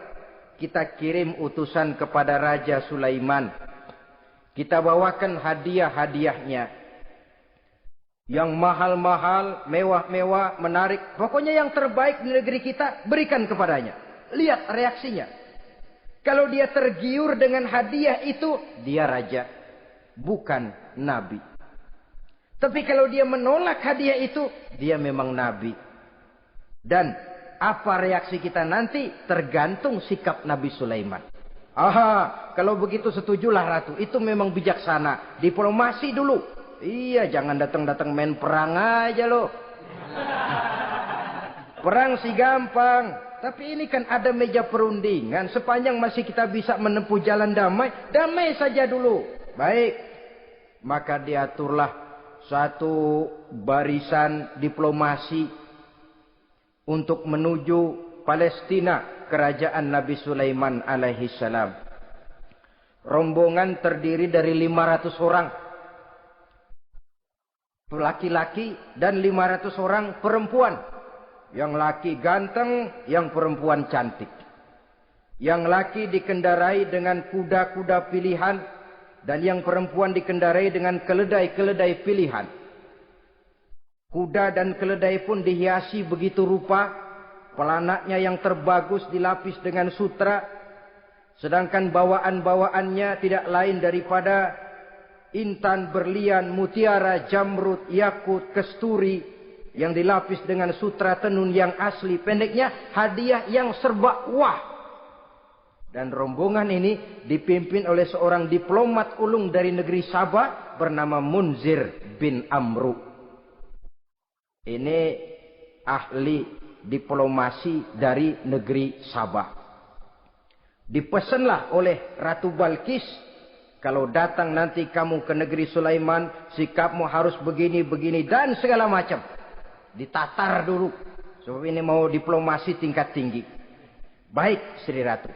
Kita kirim utusan kepada Raja Sulaiman. Kita bawakan hadiah-hadiahnya. Yang mahal-mahal, mewah-mewah, menarik. Pokoknya yang terbaik di negeri kita, berikan kepadanya. Lihat reaksinya. Kalau dia tergiur dengan hadiah itu, dia raja. Bukan nabi. Tapi kalau dia menolak hadiah itu, dia memang nabi. Dan apa reaksi kita nanti tergantung sikap Nabi Sulaiman. Aha, kalau begitu setujulah Ratu. Itu memang bijaksana. Diplomasi dulu. Iya, jangan datang-datang main perang aja loh. Perang sih gampang. Tapi ini kan ada meja perundingan. Sepanjang masih kita bisa menempuh jalan damai, damai saja dulu. Baik. Maka diaturlah satu barisan diplomasi untuk menuju Palestina, kerajaan Nabi Sulaiman alaihi salam. Rombongan terdiri dari 500 orang laki-laki dan 500 orang perempuan. Yang laki ganteng, yang perempuan cantik. Yang laki dikendarai dengan kuda-kuda pilihan dan yang perempuan dikendarai dengan keledai-keledai pilihan. Kuda dan keledai pun dihiasi begitu rupa. Pelanaknya yang terbagus dilapis dengan sutra. Sedangkan bawaan-bawaannya tidak lain daripada intan, berlian, mutiara, jamrud, yakut, kesturi. Yang dilapis dengan sutra tenun yang asli. Pendeknya hadiah yang serba wah. Dan rombongan ini dipimpin oleh seorang diplomat ulung dari negeri Sabah. Bernama Munzir bin Amru. Ini ahli diplomasi dari negeri Sabah. Dipesanlah oleh Ratu Balkis, kalau datang nanti kamu ke negeri Sulaiman, sikapmu harus begini, begini, dan segala macam. Ditatar dulu. Sebab ini mau diplomasi tingkat tinggi. Baik, Sri Ratu.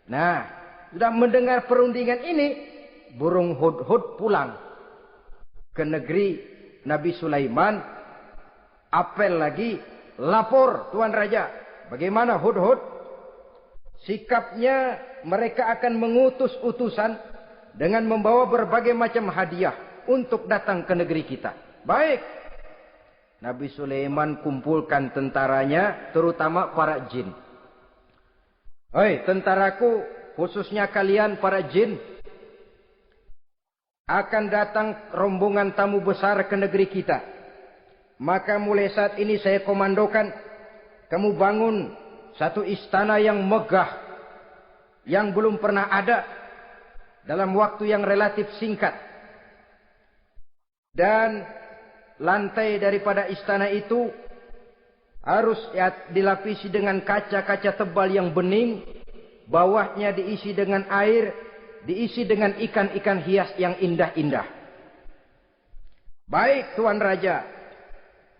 Nah, sudah mendengar perundingan ini, burung hudhud pulang ke negeri Nabi Sulaiman. Apel lagi, lapor Tuan Raja. Bagaimana hudhud? Sikapnya mereka akan mengutus utusan dengan membawa berbagai macam hadiah untuk datang ke negeri kita. Baik. Nabi Sulaiman kumpulkan tentaranya, terutama para jin. Hei tentaraku, khususnya kalian para jin, akan datang rombongan tamu besar ke negeri kita. Maka mulai saat ini saya komandokan, kamu bangun satu istana yang megah. yang belum pernah ada dalam waktu yang relatif singkat. Dan lantai daripada istana itu harus dilapisi dengan kaca-kaca tebal yang bening. Bawahnya diisi dengan air, diisi dengan ikan-ikan hias yang indah-indah. Baik Tuan Raja.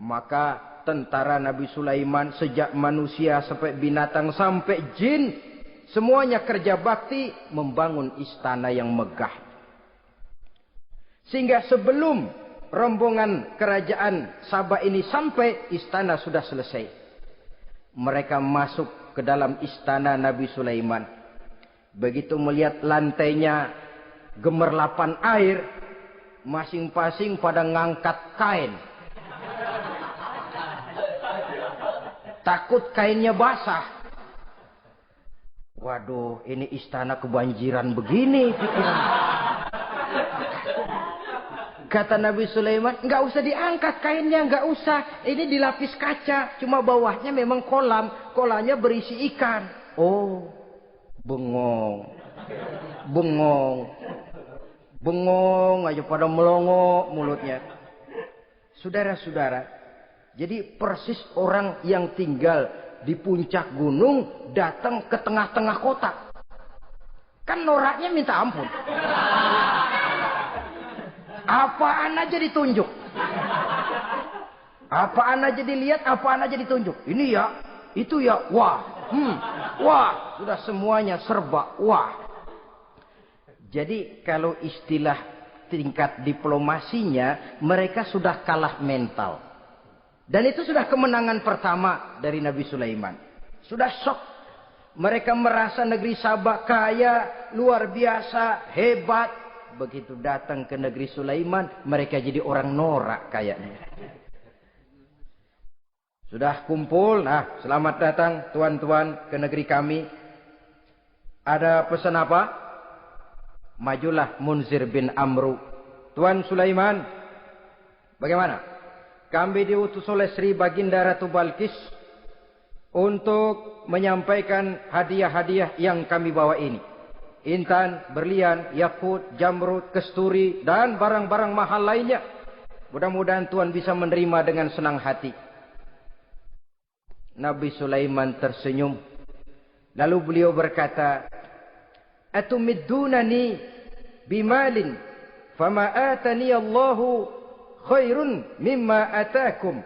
Maka tentara Nabi Sulaiman sejak manusia sampai binatang sampai jin, semuanya kerja bakti membangun istana yang megah. Sehingga sebelum rombongan kerajaan Sabah ini sampai, istana sudah selesai. Mereka masuk ke dalam istana Nabi Sulaiman. Begitu melihat lantainya gemerlapan air, masing-masing pada ngangkat kain. Takut kainnya basah. Waduh, ini istana kebanjiran begini pikiran. Kata Nabi Sulaiman, enggak usah diangkat kainnya, enggak usah. Ini dilapis kaca, cuma bawahnya memang kolam. Kolamnya berisi ikan. Oh, bengong. Bengong. Bengong aja pada melongo mulutnya. Saudara-saudara, jadi persis orang yang tinggal di puncak gunung datang ke tengah-tengah kota. Kan noraknya minta ampun. Apaan aja ditunjuk. Apaan aja dilihat, apaan aja ditunjuk. Ini ya, itu ya, wah. Wah, sudah semuanya serba wah. Jadi kalau istilah tingkat diplomasinya, mereka sudah kalah mental. Dan itu sudah kemenangan pertama dari Nabi Sulaiman. Sudah shock. Mereka merasa negeri Sabah kaya, luar biasa, hebat. Begitu datang ke negeri Sulaiman, mereka jadi orang norak kayaknya. Sudah kumpul, nah selamat datang tuan-tuan ke negeri kami. Ada pesan apa? Majulah Munzir bin Amru. Tuan Sulaiman, bagaimana? Kami diutus oleh Sri Baginda Ratu Balkis untuk menyampaikan hadiah-hadiah yang kami bawa ini. Intan, berlian, yakut, jamrud, kesturi, dan barang-barang mahal lainnya. Mudah-mudahan Tuhan bisa menerima dengan senang hati. Nabi Sulaiman tersenyum. Lalu beliau berkata, Atumiddunani bimalin, fama atani Allahu khairun mimma atakum.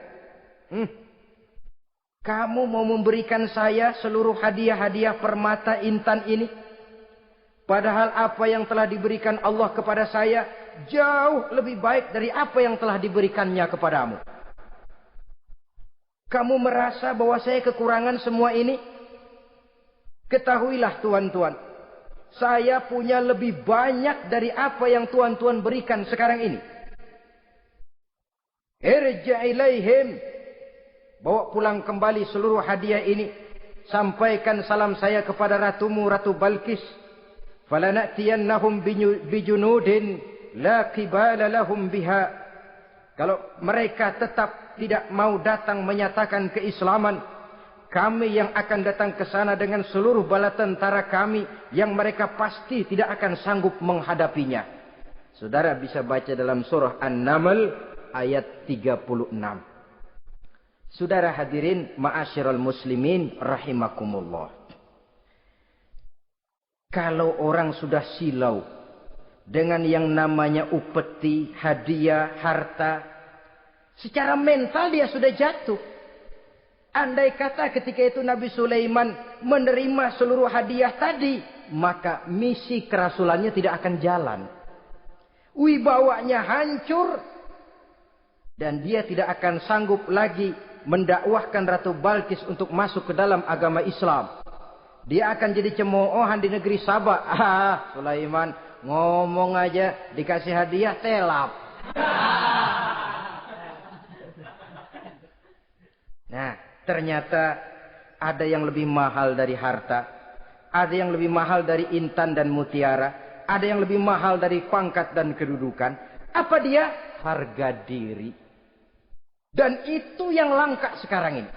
Kamu mau memberikan saya seluruh hadiah-hadiah permata intan ini? Padahal apa yang telah diberikan Allah kepada saya jauh lebih baik dari apa yang telah diberikannya kepadamu. Kamu merasa bahwa saya kekurangan semua ini? Ketahuilah tuan-tuan, saya punya lebih banyak dari apa yang tuan-tuan berikan sekarang ini. Irja' ilaihim, bawa pulang kembali seluruh hadiah ini. Sampaikan salam saya kepada ratumu, Ratu Balkis. Falanatiyannahum bijunudin la qibala lahum biha. Kalau mereka tetap tidak mau datang menyatakan keislaman, kami yang akan datang ke sana dengan seluruh bala tentara kami yang mereka pasti tidak akan sanggup menghadapinya. Saudara bisa baca dalam surah An-Naml ayat 36. Saudara hadirin ma'asyiral muslimin rahimakumullah. Kalau orang sudah silau dengan yang namanya upeti, hadiah, harta, secara mental dia sudah jatuh. Andai kata ketika itu Nabi Sulaiman menerima seluruh hadiah tadi, maka misi kerasulannya tidak akan jalan. Wibawanya hancur dan dia tidak akan sanggup lagi mendakwahkan Ratu Balkis untuk masuk ke dalam agama Islam. Dia akan jadi cemoohan di negeri Sabah. Sulaiman ngomong aja dikasih hadiah telap. Nah, ternyata ada yang lebih mahal dari harta. Ada yang lebih mahal dari intan dan mutiara. Ada yang lebih mahal dari pangkat dan kedudukan. Apa dia? Harga diri. Dan itu yang langka sekarang ini.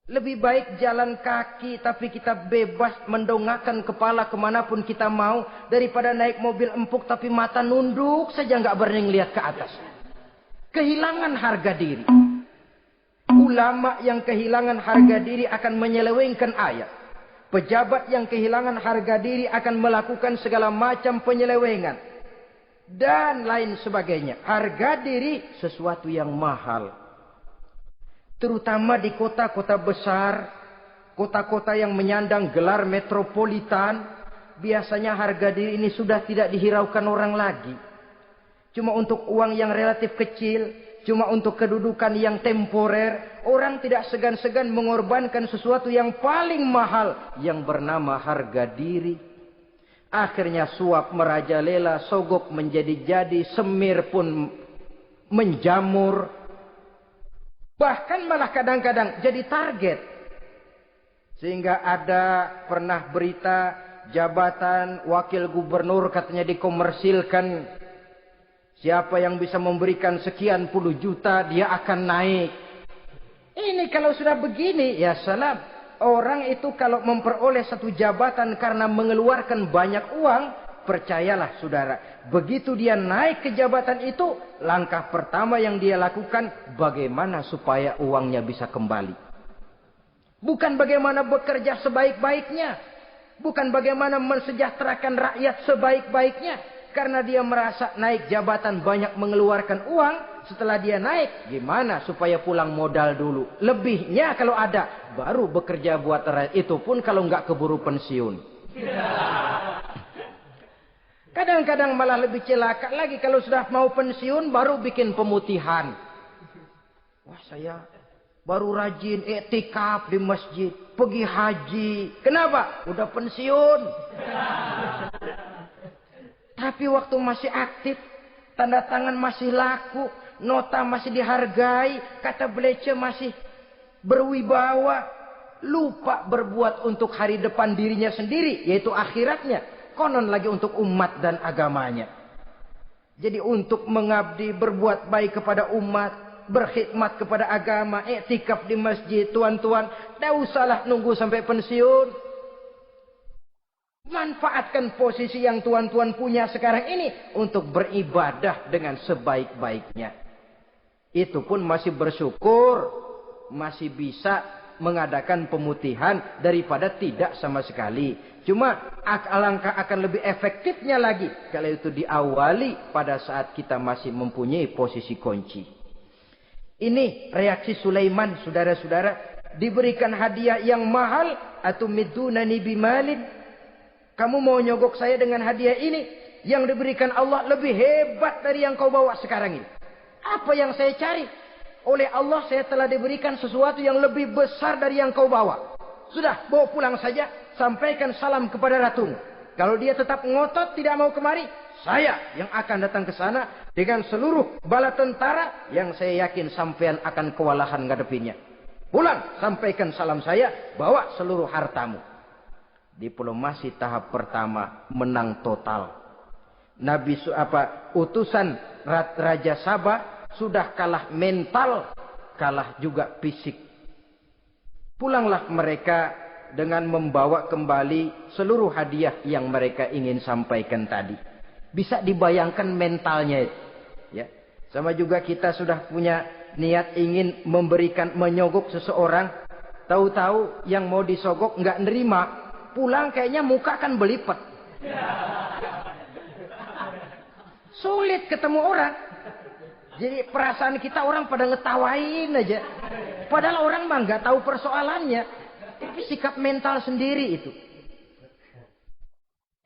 Lebih baik jalan kaki tapi kita bebas mendongakkan kepala kemanapun kita mau. Daripada naik mobil empuk tapi mata nunduk saja nggak berani lihat ke atas. Kehilangan harga diri. Ulama yang kehilangan harga diri akan menyelewengkan ayat. Pejabat yang kehilangan harga diri akan melakukan segala macam penyelewengan. Dan lain sebagainya. Harga diri sesuatu yang mahal. Terutama di kota-kota besar, kota-kota yang menyandang gelar metropolitan, biasanya harga diri ini sudah tidak dihiraukan orang lagi. Cuma untuk uang yang relatif kecil, cuma untuk kedudukan yang temporer, orang tidak segan-segan mengorbankan sesuatu yang paling mahal yang bernama harga diri. Akhirnya suap merajalela, sogok menjadi-jadi, semir pun menjamur. Bahkan malah kadang-kadang jadi target. Sehingga ada pernah berita jabatan wakil gubernur katanya dikomersilkan. Siapa yang bisa memberikan sekian puluh juta dia akan naik. Ini kalau sudah begini ya salam. Orang itu kalau memperoleh satu jabatan karena mengeluarkan banyak uang, percayalah saudara, begitu dia naik ke jabatan itu, langkah pertama yang dia lakukan, bagaimana supaya uangnya bisa kembali. Bukan bagaimana bekerja sebaik-baiknya. Bukan bagaimana mensejahterakan rakyat sebaik-baiknya. Karena dia merasa naik jabatan banyak mengeluarkan uang, setelah dia naik, gimana supaya pulang modal dulu. Lebihnya kalau ada, baru bekerja buat rakyat. Itu pun kalau nggak keburu pensiun. Kadang-kadang malah lebih celaka lagi kalau sudah mau pensiun baru bikin pemutihan. Wah saya baru rajin iktikaf di masjid, pergi haji. Kenapa? Udah pensiun. Tapi waktu masih aktif, tanda tangan masih laku, nota masih dihargai, kata belece masih berwibawa, lupa berbuat untuk hari depan dirinya sendiri, yaitu akhiratnya. Konon lagi untuk umat dan agamanya. Jadi untuk mengabdi, berbuat baik kepada umat, berkhidmat kepada agama, iktikaf di masjid, tuan-tuan, tidak usahlah nunggu sampai pensiun. Manfaatkan posisi yang tuan-tuan punya sekarang ini untuk beribadah dengan sebaik-baiknya. Itu pun masih bersyukur, masih bisa mengadakan pemutihan daripada tidak sama sekali. Cuma alangkah akan lebih efektifnya lagi kalau itu diawali pada saat kita masih mempunyai posisi kunci. Ini reaksi Sulaiman, saudara-saudara. Diberikan hadiah yang mahal, atau midunani bimalin. Kamu mau nyogok saya dengan hadiah ini? Yang diberikan Allah lebih hebat dari yang kau bawa sekarang ini. Apa yang saya cari? Oleh Allah saya telah diberikan sesuatu yang lebih besar dari yang kau bawa. Sudah, bawa pulang saja. Sampaikan salam kepada ratumu. Kalau dia tetap ngotot tidak mau kemari, saya yang akan datang ke sana dengan seluruh bala tentara yang saya yakin sampean akan kewalahan ngadepinnya. Pulang, sampaikan salam saya, bawa seluruh hartamu. Diplomasi tahap pertama menang total. Utusan Raja Sabah sudah kalah mental, kalah juga fisik. Pulanglah mereka dengan membawa kembali seluruh hadiah yang mereka ingin sampaikan tadi. Bisa dibayangkan mentalnya itu. Ya. Sama juga kita sudah punya niat ingin menyogok seseorang. Tahu-tahu yang mau disogok nggak nerima. Pulang kayaknya muka kan belipet. Sulit ketemu orang. Jadi perasaan kita orang pada ngetawain aja. Padahal orang mah nggak tahu persoalannya. Tapi sikap mental sendiri itu.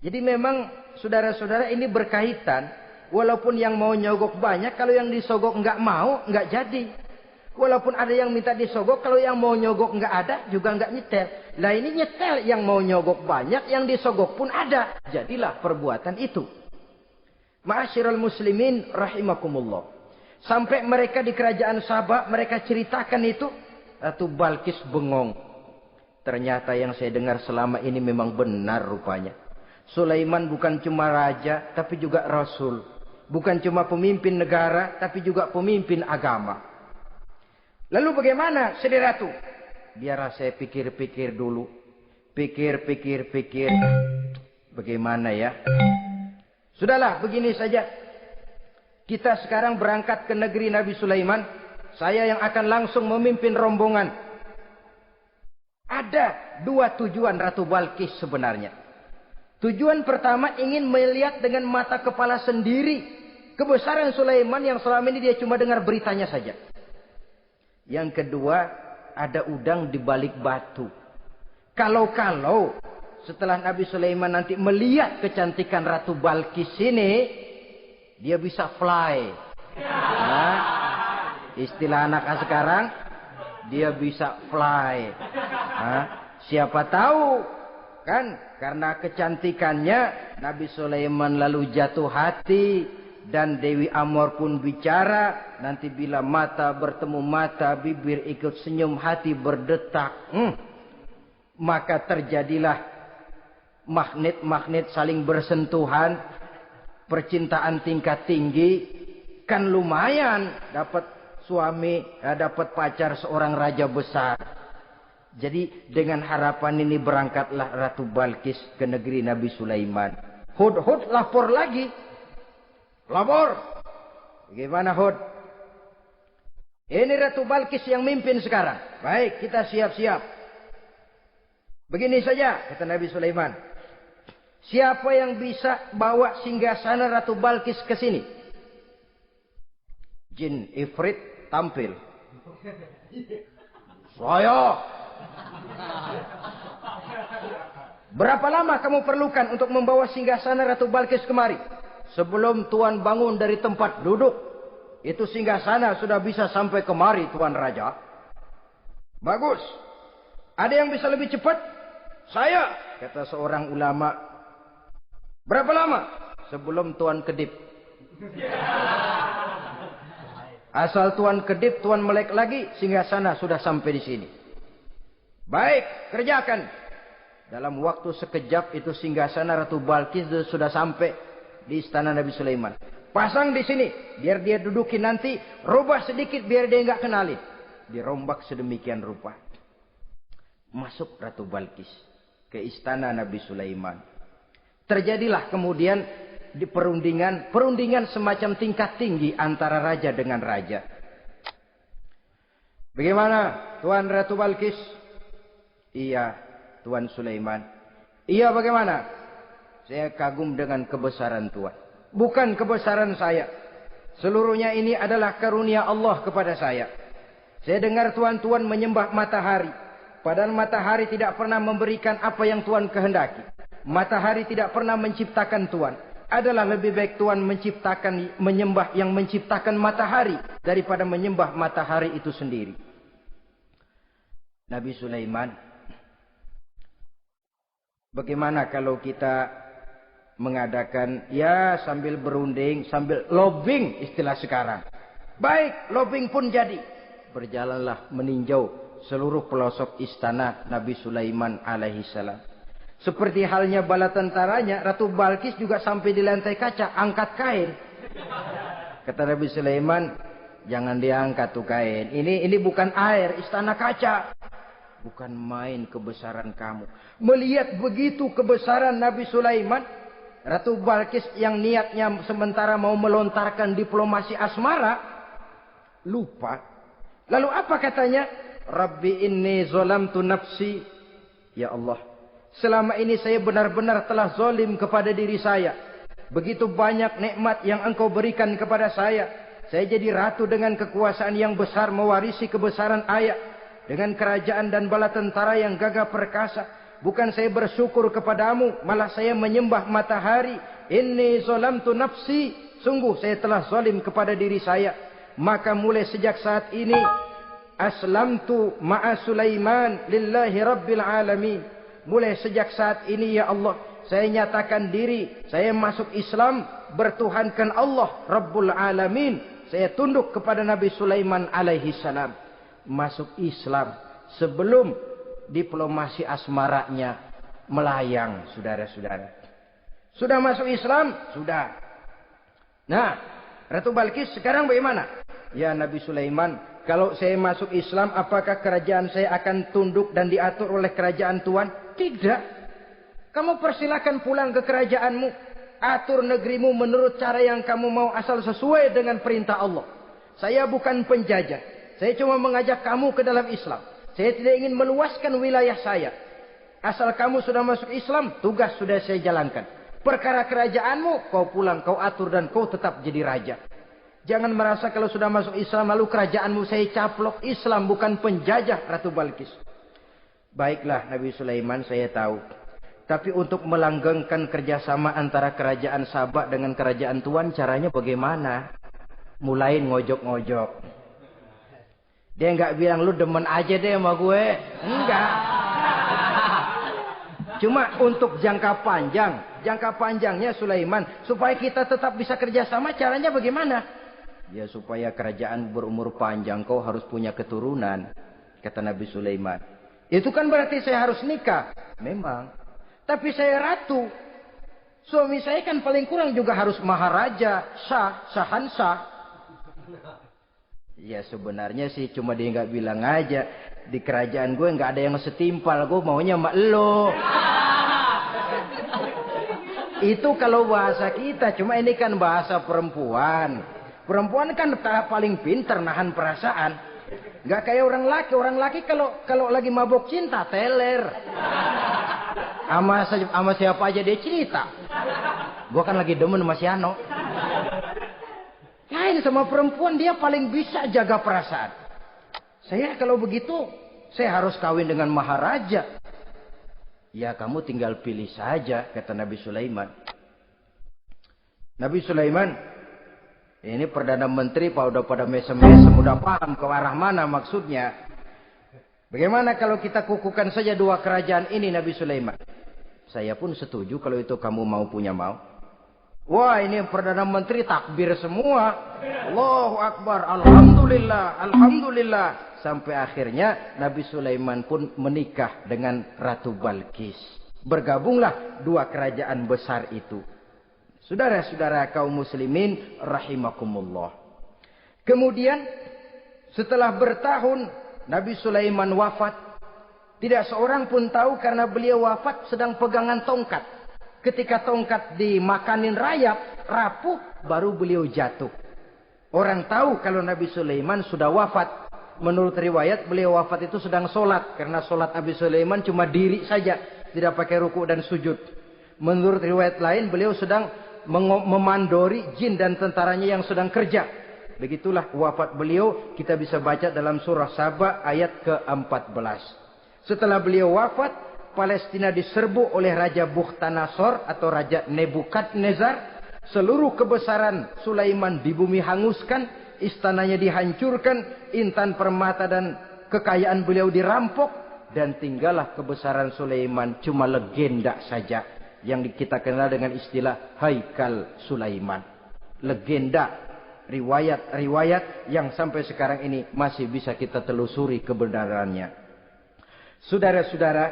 Jadi memang saudara-saudara ini berkaitan. Walaupun yang mau nyogok banyak, kalau yang disogok nggak mau, nggak jadi. Walaupun ada yang minta disogok, kalau yang mau nyogok nggak ada, juga nggak nyetel. Lah ini nyetel, yang mau nyogok banyak, yang disogok pun ada. Jadilah perbuatan itu. Ma'asyiral muslimin rahimakumullah. Sampai mereka di kerajaan Sabah, mereka ceritakan itu. Ratu Balkis bengong. Ternyata yang saya dengar selama ini memang benar rupanya. Sulaiman bukan cuma raja, tapi juga rasul. Bukan cuma pemimpin negara, tapi juga pemimpin agama. Lalu bagaimana, Sri Ratu? biar saya pikir-pikir dulu. Pikir. Bagaimana ya? Sudahlah, begini saja. Kita sekarang berangkat ke negeri Nabi Sulaiman. Saya yang akan langsung memimpin rombongan. Ada 2 tujuan Ratu Balkis sebenarnya. Tujuan pertama ingin melihat dengan mata kepala sendiri kebesaran Sulaiman yang selama ini dia cuma dengar beritanya saja. Yang kedua, ada udang di balik batu. Kalau setelah Nabi Sulaiman nanti melihat kecantikan Ratu Balkis ini, dia bisa fly. Nah, istilah anak sekarang, dia bisa fly. Nah, siapa tahu kan karena kecantikannya Nabi Sulaiman lalu jatuh hati dan Dewi Amor pun bicara. Nanti bila mata bertemu mata, bibir ikut senyum, hati berdetak. Maka terjadilah magnet-magnet saling bersentuhan, percintaan tingkat tinggi. Kan lumayan dapat suami, dapat pacar seorang raja besar. Jadi dengan harapan ini berangkatlah Ratu Balkis ke negeri Nabi Sulaiman. Hud lapor lagi. Lapor. Bagaimana Hud? Ini Ratu Balkis yang mimpin sekarang. Baik, kita siap-siap. Begini saja, kata Nabi Sulaiman. Siapa yang bisa bawa singgasana Ratu Balkis ke sini? Jin Ifrit tampil. Saya. Berapa lama kamu perlukan untuk membawa singgasana Ratu Balkis kemari? Sebelum Tuan bangun dari tempat duduk, itu singgasana sudah bisa sampai kemari, Tuan Raja. Bagus. Ada yang bisa lebih cepat? Saya, kata seorang ulama. Berapa lama? Sebelum Tuan kedip. Asal Tuan kedip, Tuan melek lagi, singgasana sudah sampai di sini. Baik, kerjakan. Dalam waktu sekejap itu singgasana Ratu Balkis sudah sampai di istana Nabi Sulaiman. Pasang di sini, biar dia dudukin nanti. Rubah sedikit biar dia nggak kenali. Dirombak sedemikian rupa. Masuk Ratu Balkis ke istana Nabi Sulaiman. Terjadilah kemudian di perundingan semacam tingkat tinggi antara raja dengan raja. Bagaimana Tuan Ratu Balkis? Iya, Tuan Sulaiman. Iya, bagaimana? Saya kagum dengan kebesaran Tuan. Bukan kebesaran saya. Seluruhnya ini adalah karunia Allah kepada saya. Saya dengar Tuan menyembah matahari. Padahal matahari tidak pernah memberikan apa yang Tuan kehendaki. Matahari tidak pernah menciptakan Tuan. Adalah lebih baik Tuan menyembah yang menciptakan matahari daripada menyembah matahari itu sendiri. Nabi Sulaiman, bagaimana kalau kita mengadakan ya sambil berunding, sambil lobbying istilah sekarang. Baik, lobbying pun jadi. Berjalanlah meninjau seluruh pelosok istana Nabi Sulaiman alaihissalam. Seperti halnya bala tentaranya, Ratu Balkis juga sampai di lantai kaca, angkat kain. Kata Nabi Sulaiman, jangan diangkat tuh kain. Ini bukan air, istana kaca. Bukan main kebesaran kamu. Melihat begitu kebesaran Nabi Sulaiman, Ratu Balkis yang niatnya sementara mau melontarkan diplomasi asmara, lupa. Lalu apa katanya? Rabbi inni zalamtu nafsi. Ya Allah, selama ini saya benar-benar telah zalim kepada diri saya. Begitu banyak nikmat yang Engkau berikan kepada saya. Saya jadi ratu dengan kekuasaan yang besar, mewarisi kebesaran ayah. Dengan kerajaan dan bala tentara yang gagah perkasa. Bukan saya bersyukur kepadamu, malah saya menyembah matahari. Inni zalamtu nafsi. Sungguh saya telah zalim kepada diri saya. Maka mulai sejak saat ini, aslamtu ma'a Sulaiman lillahi rabbil alamin. Mulai sejak saat ini ya Allah, saya nyatakan diri, saya masuk Islam, bertuhankan Allah Rabbul Alamin. Saya tunduk kepada Nabi Sulaiman alaihi salam. Masuk Islam sebelum diplomasi asmaranya melayang, saudara-saudara. Sudah masuk Islam? Sudah. Nah, Ratu Balkis sekarang bagaimana? Ya Nabi Sulaiman, Kalau saya masuk Islam, apakah kerajaan saya akan tunduk dan diatur oleh kerajaan Tuhan? Tidak. Kamu persilakan pulang ke kerajaanmu. Atur negerimu menurut cara yang kamu mau, asal sesuai dengan perintah Allah. Saya bukan penjajah. Saya cuma mengajak kamu ke dalam Islam. Saya tidak ingin meluaskan wilayah saya. Asal kamu sudah masuk Islam, tugas sudah saya jalankan. Perkara kerajaanmu, kau pulang, kau atur dan kau tetap jadi raja. Jangan merasa kalau sudah masuk Islam lalu kerajaanmu saya caplok. Islam bukan penjajah, Ratu Balkis. Baiklah Nabi Sulaiman, saya tahu. Tapi untuk melanggengkan kerjasama antara kerajaan Sabah dengan kerajaan Tuhan, caranya bagaimana? Mulain ngojok-ngojok. Dia nggak bilang lu demen aja deh sama gue. Enggak. Cuma untuk jangka panjang. Jangka panjangnya Sulaiman. Supaya kita tetap bisa kerjasama, caranya bagaimana? Ya supaya kerajaan berumur panjang, kau harus punya keturunan. Kata Nabi Sulaiman. Itu kan berarti saya harus nikah. Memang. Tapi saya ratu. Suami saya kan paling kurang juga harus maharaja, sahansah. Ya sebenarnya sih cuma dia nggak bilang aja. Di kerajaan gue nggak ada yang setimpal. Gue maunya sama elo. Itu kalau bahasa kita. Cuma ini kan bahasa perempuan. Perempuan kan paling pintar nahan perasaan. Nggak kayak orang laki. Orang laki kalau lagi mabok cinta teler. Sama siapa aja dia cerita. Gue kan lagi demen sama si Ano. Lain sama perempuan, dia paling bisa jaga perasaan. Saya kalau begitu, saya harus kawin dengan maharaja. Ya kamu tinggal pilih saja, kata Nabi Sulaiman. Nabi Sulaiman, ini Perdana Menteri udah pada mesem-mesem, udah paham ke arah mana maksudnya. Bagaimana kalau kita kukuhkan saja dua kerajaan ini, Nabi Sulaiman? Saya pun setuju kalau itu kamu punya mau. Wah, ini Perdana Menteri takbir semua. Allahu Akbar, Alhamdulillah, Alhamdulillah. Sampai akhirnya Nabi Sulaiman pun menikah dengan Ratu Balkis. Bergabunglah dua kerajaan besar itu. Saudara-saudara kaum muslimin rahimakumullah. Kemudian setelah bertahun Nabi Sulaiman wafat. Tidak seorang pun tahu karena beliau wafat sedang pegangan tongkat. Ketika tongkat dimakanin rayap, rapuh, baru beliau jatuh. Orang tahu kalau Nabi Sulaiman sudah wafat. Menurut riwayat beliau wafat itu sedang sholat. Karena sholat Nabi Sulaiman cuma diri saja. Tidak pakai ruku dan sujud. Menurut riwayat lain beliau sedang memandori jin dan tentaranya yang sedang kerja. Begitulah wafat beliau. Kita bisa baca dalam surah Saba ayat ke-14. Setelah beliau wafat, Palestina diserbu oleh Raja Bukhtanasor atau Raja Nebukadnezar. Seluruh kebesaran Sulaiman di bumi hanguskan. Istananya dihancurkan. Intan permata dan kekayaan beliau dirampok. Dan tinggallah kebesaran Sulaiman cuma legenda saja. Yang kita kenal dengan istilah Haikal Sulaiman. Legenda. Riwayat-riwayat yang sampai sekarang ini masih bisa kita telusuri kebenarannya. Saudara-saudara,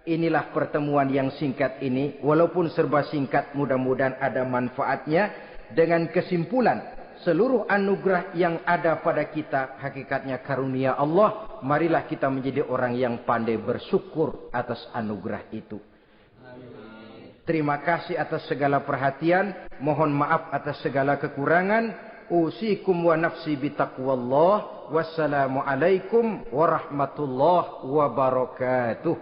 inilah pertemuan yang singkat ini. Walaupun serba singkat, mudah-mudahan ada manfaatnya. Dengan kesimpulan, seluruh anugerah yang ada pada kita hakikatnya karunia Allah. Marilah kita menjadi orang yang pandai bersyukur atas anugerah itu. Terima kasih atas segala perhatian. Mohon maaf atas segala kekurangan. Usikum wa nafsi bitaqwallah. Wassalamualaikum warahmatullahi wabarakatuh.